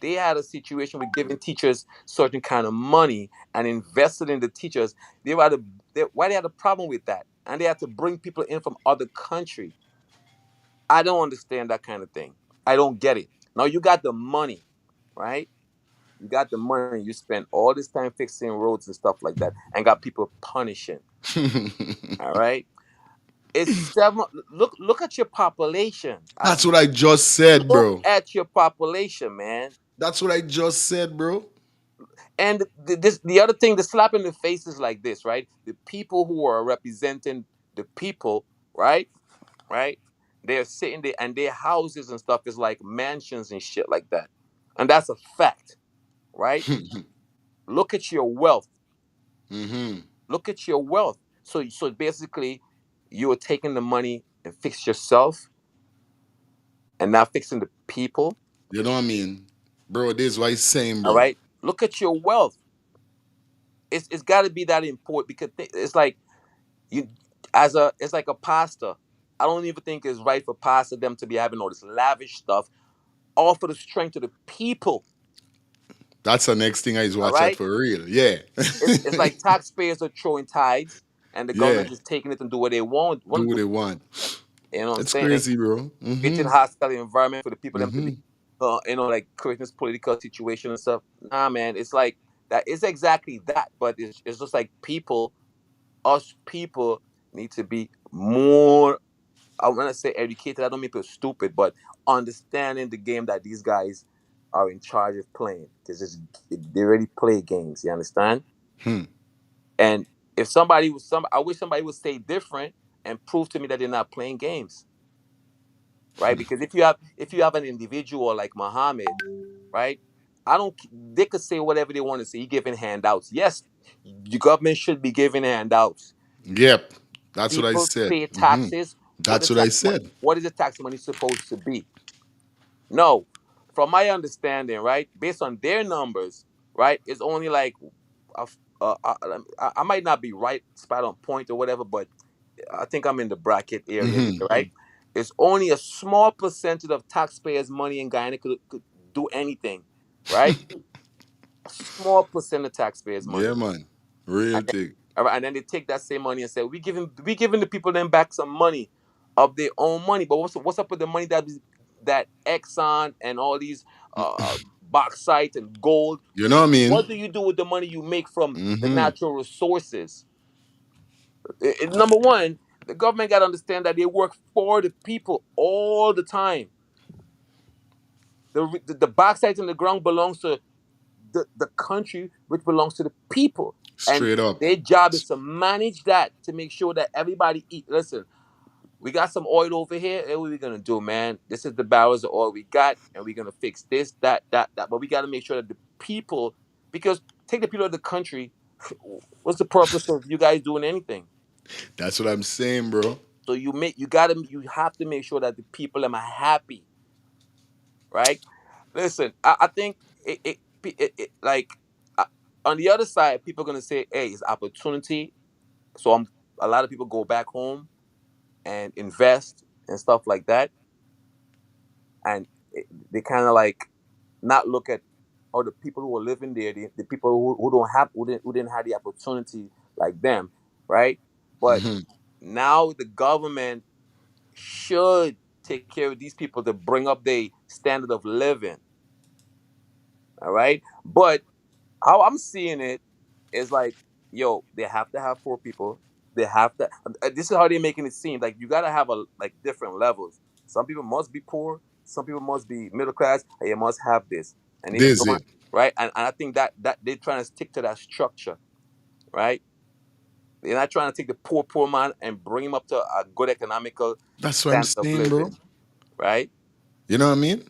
they had a situation with giving teachers certain kind of money and invested in the teachers. Why they had a problem with that, and they had to bring people in from other country. I don't understand that kind of thing. I don't get it. Now you got the money, right? You got the money. You spend all this time fixing roads and stuff like that, and got people punishing. All right, it's seven. Look at your population. That's what I just said, Look bro. at your population, man. That's what I just said, bro. And the other thing, the slap in the face is like this, right? The people who are representing the people, right, right, they're sitting there, and their houses and stuff is like mansions and shit like that, and that's a fact, right? Look at your wealth. Look at your wealth. So basically, you are taking the money and fix yourself, and not fixing the people. You know what I mean, bro? This is what he's saying, All bro. right. Look at your wealth. It's got to be that important because it's like you it's like a pastor. I don't even think it's right for pastor them to be having all this lavish stuff, all for the strength of the people. That's the next thing I is All watch out right. for real. Yeah. It's like taxpayers are throwing tides, and the Yeah. government is taking it and do what they want Do to what do. they want. You know what I'm It's saying? crazy, bro. Creating hostile environment for the people them to be, Mm-hmm. like creating this political situation and stuff. Nah, man, it's like that. It's exactly that, but it's just like us people need to be more. I want to say educated. I don't mean people stupid, but understanding the game that these guys are in charge of playing because they already play games. You understand? And if I wish somebody would say different and prove to me that they're not playing games, right? Because if you have an individual like Muhammad, right? I don't. They could say whatever they want to say. He giving handouts. Yes, the government should be giving handouts. Yep. That's what I People said. pay taxes. That's what I said. What is the tax money supposed to be? No, from my understanding, right, based on their numbers, right, it's only like, a f- I might not be right, spot on point or whatever, but I think I'm in the bracket area there, right? It's only a small percentage of taxpayers' money in Guyana could do anything, right? A small percent of taxpayers' Yeah, money. man. Real And then, thing. all right, and then they take that same money and say, we giving the people then back some money of their own money. But what's up with the money that Exxon and all these bauxite and gold? You know what I mean? What do you do with the money you make from the Mm-hmm. natural resources? Number one, the government got to understand that they work for the people all the time. The bauxite in the ground belongs to the country, which belongs to the people, and Straight up. their job is to manage that to make sure that everybody eat. Listen, we got some oil over here. Hey, what we gonna do, man? This is the barrels of oil we got, and we're gonna fix this, that. But we got to make sure that the people, because take the people of the country. What's the purpose of you guys doing anything? That's what I'm saying, bro. So you have to make sure that the people are happy, right? Listen, I think like uh, on the other side, people are gonna say, "Hey, it's opportunity." So a lot of people go back home and invest and stuff like that, and they kind of like not look at all the people who are living there, the people who don't have who didn't have the opportunity like them, right? But Mm-hmm. now the government should take care of these people to bring up their standard of living, all right? But how I'm seeing it is like, yo, they have to have poor people. They have to. This is how they're making it seem like you gotta have a like different levels. Some people must be poor. Some people must be middle class, and you must have this. And they This don't, it. right? And I think that they're trying to stick to that structure, right? They're not trying to take the poor man and bring him up to a good economical That's what I'm standard of saying, bro. living, right? You know what I mean?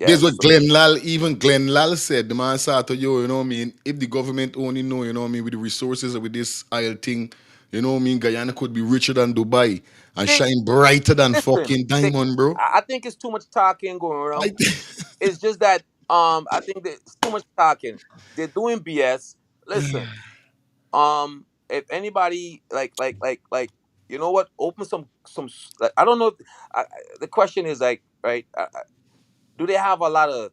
This Yes. what Glenn Lal, even Glenn Lal said. The man said to you know what I mean? If the government only know, you know what I mean, with the resources with this oil thing, you know what I mean, Guyana could be richer than Dubai and See, shine brighter than listen. fucking diamond, bro. I think it's too much talking going I around. It's just that I think that it's too much talking. They're doing BS. Listen, if anybody you know what, open like, I don't know. The question is like, right? Do they have a lot of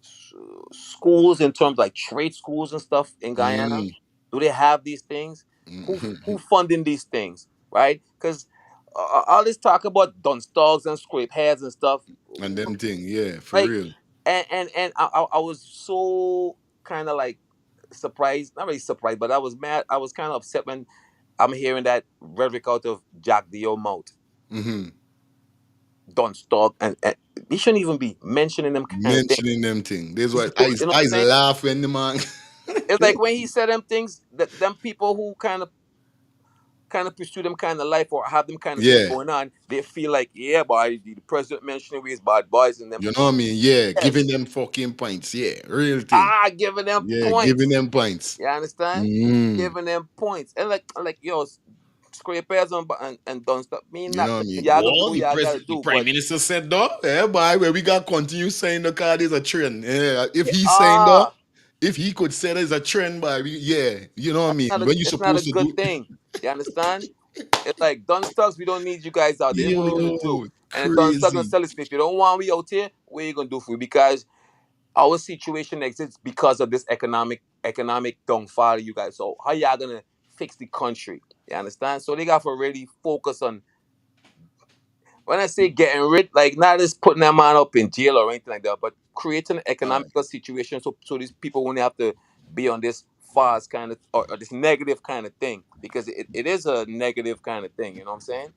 s- schools in terms like trade schools and stuff in Guyana? mm, Do they have these things? Who mhm. funding these things? Right? Because all this talk about dunce dogs and scrape heads and stuff, And them thing, yeah, for like, real. and I was so kind of like surprised, not really surprised, but I was mad. I was kind of upset when I'm hearing that rhetoric out of Jack Dio mouth. Hmm. Don't stop, and he shouldn't even be mentioning them kind of things. Mentioning them thing. This This what is too, you know I what I'm saying? laugh when the man It's like when he said them things, that them people who kind of pursue them kind of life or have them kind of things Yeah. going on, they feel like, yeah, boy, the president mentioning we is bad boys and them. You know what I mean? Yeah, giving Yes, them fucking points. Yeah, real thing. giving them Yeah, giving points. them points. You understand? Mm. Giving them points. And like yo, scrapers and don't stop. Me You know not what I mean? y'all gonna do Well, what y'all gotta the do. prime But minister said though, yeah, boy, where we got continue saying the card is a trend. Yeah, if yeah, he's saying though, if he could say there's a trend, boy, yeah, you know what I mean? When you it's not a supposed to good do, thing. You understand? It's like Don Stocks, we don't need you guys out there. What we gonna do? yo, And then Don Stocks gonna crazy. sell us, if you don't want we out here, what you gonna do for you? Because our situation exists because of this economic downfall, you guys. So how y'all gonna fix the country? You understand? So they got to really focus on, when I say getting rid, like not just putting that man up in jail or anything like that, but creating an Aye, economical situation so these people won't have to be on this fast kind of, or this negative kind of thing, because it is a negative kind of thing, you know what I'm saying?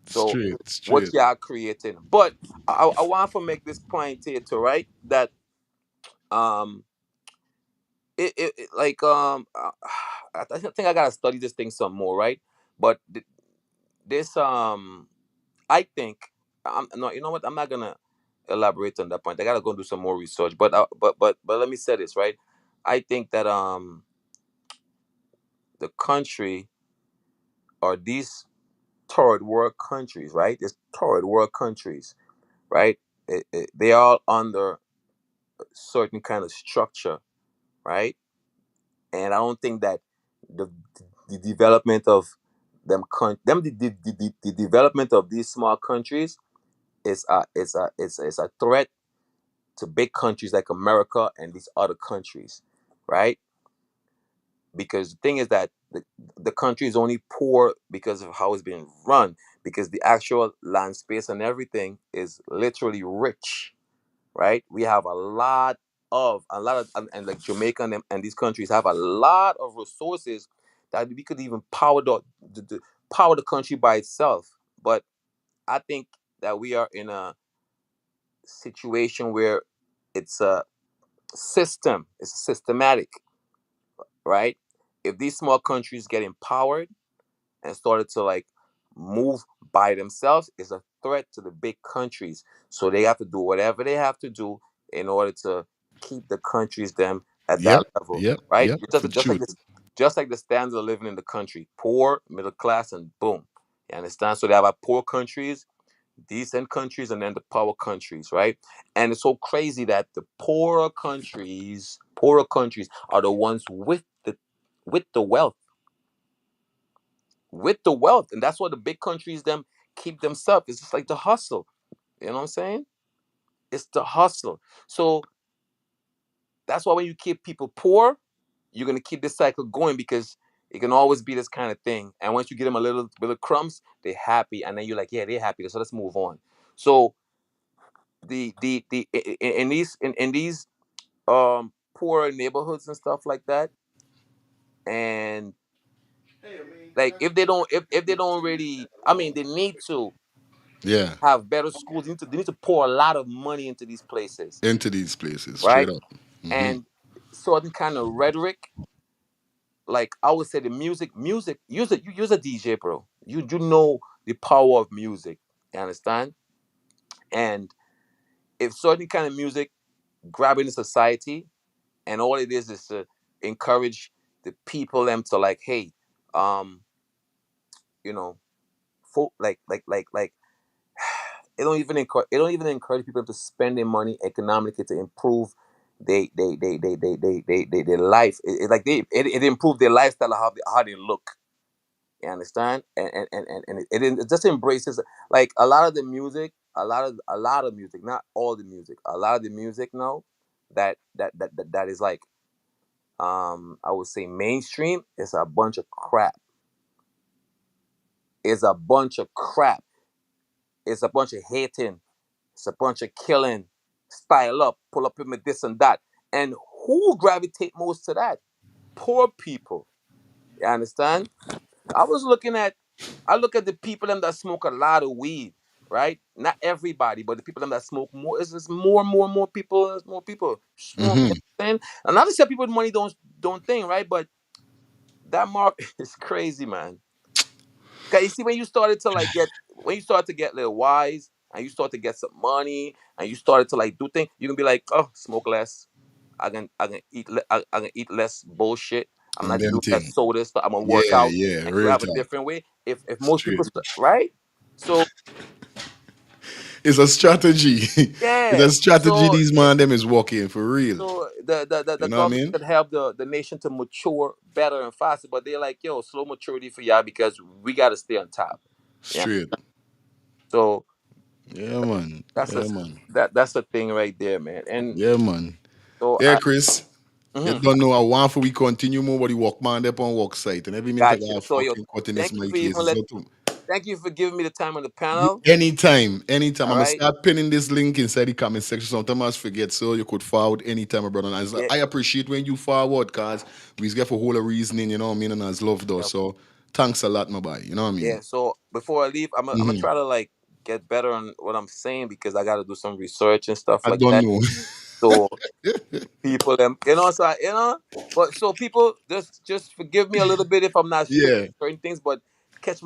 So straight, what straight. y'all creating? But I want to make this point here too, right? That um like I think I gotta study this thing some more, right? But this I think I'm no, you know what? I'm not gonna elaborate on that point. I gotta go do some more research. But let me say this, right? I think that the country, or these third world countries, right? These third world countries, right? They all under certain kind of structure, right? And I don't think that the development of them the development of these small countries. it's a threat to big countries like America and these other countries, right? Because the thing is that the country is only poor because of how it's being run, because the actual land space and everything is literally rich, right? We have a lot of and like Jamaica and these countries have a lot of resources that we could even power the country by itself. But I think that we are in a situation where it's a it's systematic, right? If these small countries get empowered and started to like move by themselves, is a threat to the big countries. So they have to do whatever they have to do in order to keep the countries them at that Yep, level, yep, right? yep. Just For just like truth. this, just like the standard of living in the country, poor, middle class, and boom. You understand? So they have poor countries, decent countries, and then the power countries, right? And it's so crazy that the poorer countries are the ones with the wealth, and that's why the big countries them keep themselves. It's just like the hustle. You know what I'm saying? It's the hustle. So that's why when you keep people poor, you're gonna keep this cycle going, because it can always be this kind of thing. And once you give them a little bit of crumbs, they're happy, and then you're like, yeah, they're happy. So let's move on. So in these poor neighborhoods and stuff like that, and like if they don't really, I mean, they need to Yeah. have better schools. They need to pour a lot of money into these places, Into these places, straight right? up. Hmm. And certain kind of rhetoric, like I would say the music. You use a DJ, bro. You know the power of music. You understand? And if certain kind of music grabbing the society, and all it is to encourage the people them to like, hey, um, you know, like it don't even encourage people to spend their money economically to improve their life. It improve their lifestyle, how they look. You understand? And it just embraces like a lot of the music, a lot of music, not all the music, a lot of the music now that is like I would say mainstream is a bunch of crap. Is a bunch of crap. It's a bunch of hating. It's a bunch of killing, style up, pull up in with this and that. And who gravitate most to that? Poor people. You understand? I was looking at, I look at the people them that smoke a lot of weed, right? Not everybody, but the people them that smoke more. It's just more people. There's more people smoke. You Hmm. understand? And not to say people with money don't think, right? But that mark is crazy, man. Cause you see when you start to get little wise, and you start to get some money, and you started to like do things, you can be like, oh, smoke less. I can eat less bullshit. I'm And not them doing that thing. soda stuff. I'm gonna work Yeah, out, yeah, and you real have a talk. different way. If most people Straight. right, so It's a strategy. It's yeah, a strategy so these man them is working for real. so the You know what I government mean? could help the nation to mature better and faster, but they're like, yo, slow maturity for y'all because we got to stay on top. Yeah, Straight. so Yeah, man. That's a Yeah, man. that's the thing right there, man. And Yeah, man. so Yeah, Chris. You mhm, don't know I want for we continue more, but the work man up on work site. And every minute I got you. got So yo, fucking cutting this thank you my for case. even It's let not too. thank you for giving me the time on the panel. Anytime, anytime. All I'm gonna right. start pinning this link inside the comment section. Sometimes I forget, so you could forward anytime, my brother. And Yeah. I appreciate when you forward, cause we get for whole of reasoning, you know what I mean, and as love though. Yep. So thanks a lot, my boy. You know what I mean? Yeah. So before I leave, I'm gonna Hmm. try to like get better on what I'm saying because I got to do some research and stuff I like don't that. know. So people them so but so people just forgive me a little bit if I'm not straight Yeah, with certain things, but catch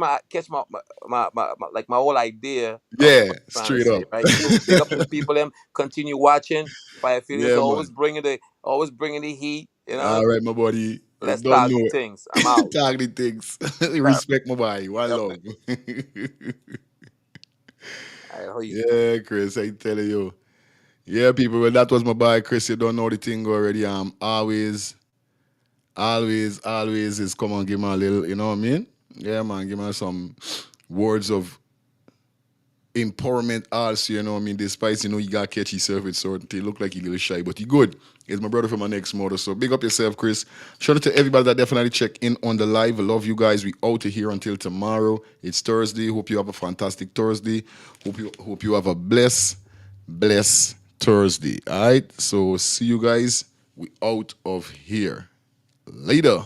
like my whole idea of yeah, what I'm trying to straight say, up. right? So big up to the people them, continue watching Fire Feelings, Yeah, man. always bringing the heat, All right, my buddy. You let's don't talk know the it. things. I'm out. Tag the things. Yeah, Respect my boy. One yep, man. love. All right, how you? Yeah, Chris, I tell you. Yeah, people, well, that was my boy, Chris. You don't know the thing already. Always is come on, give me a little, you know what I mean? Yeah, man, give me some words of empowerment also, you know what I mean? Despite, you know, you got catch yourself with certain thing. Look like you a little shy, but you good. He's my brother from my next mother. So big up yourself, Chris. Shout out to everybody that definitely check in on the live. I love you guys. We out of here until tomorrow. It's Thursday. Hope you have a fantastic Thursday. Hope you have a blessed Thursday. All right. So see you guys. We out of here. Later.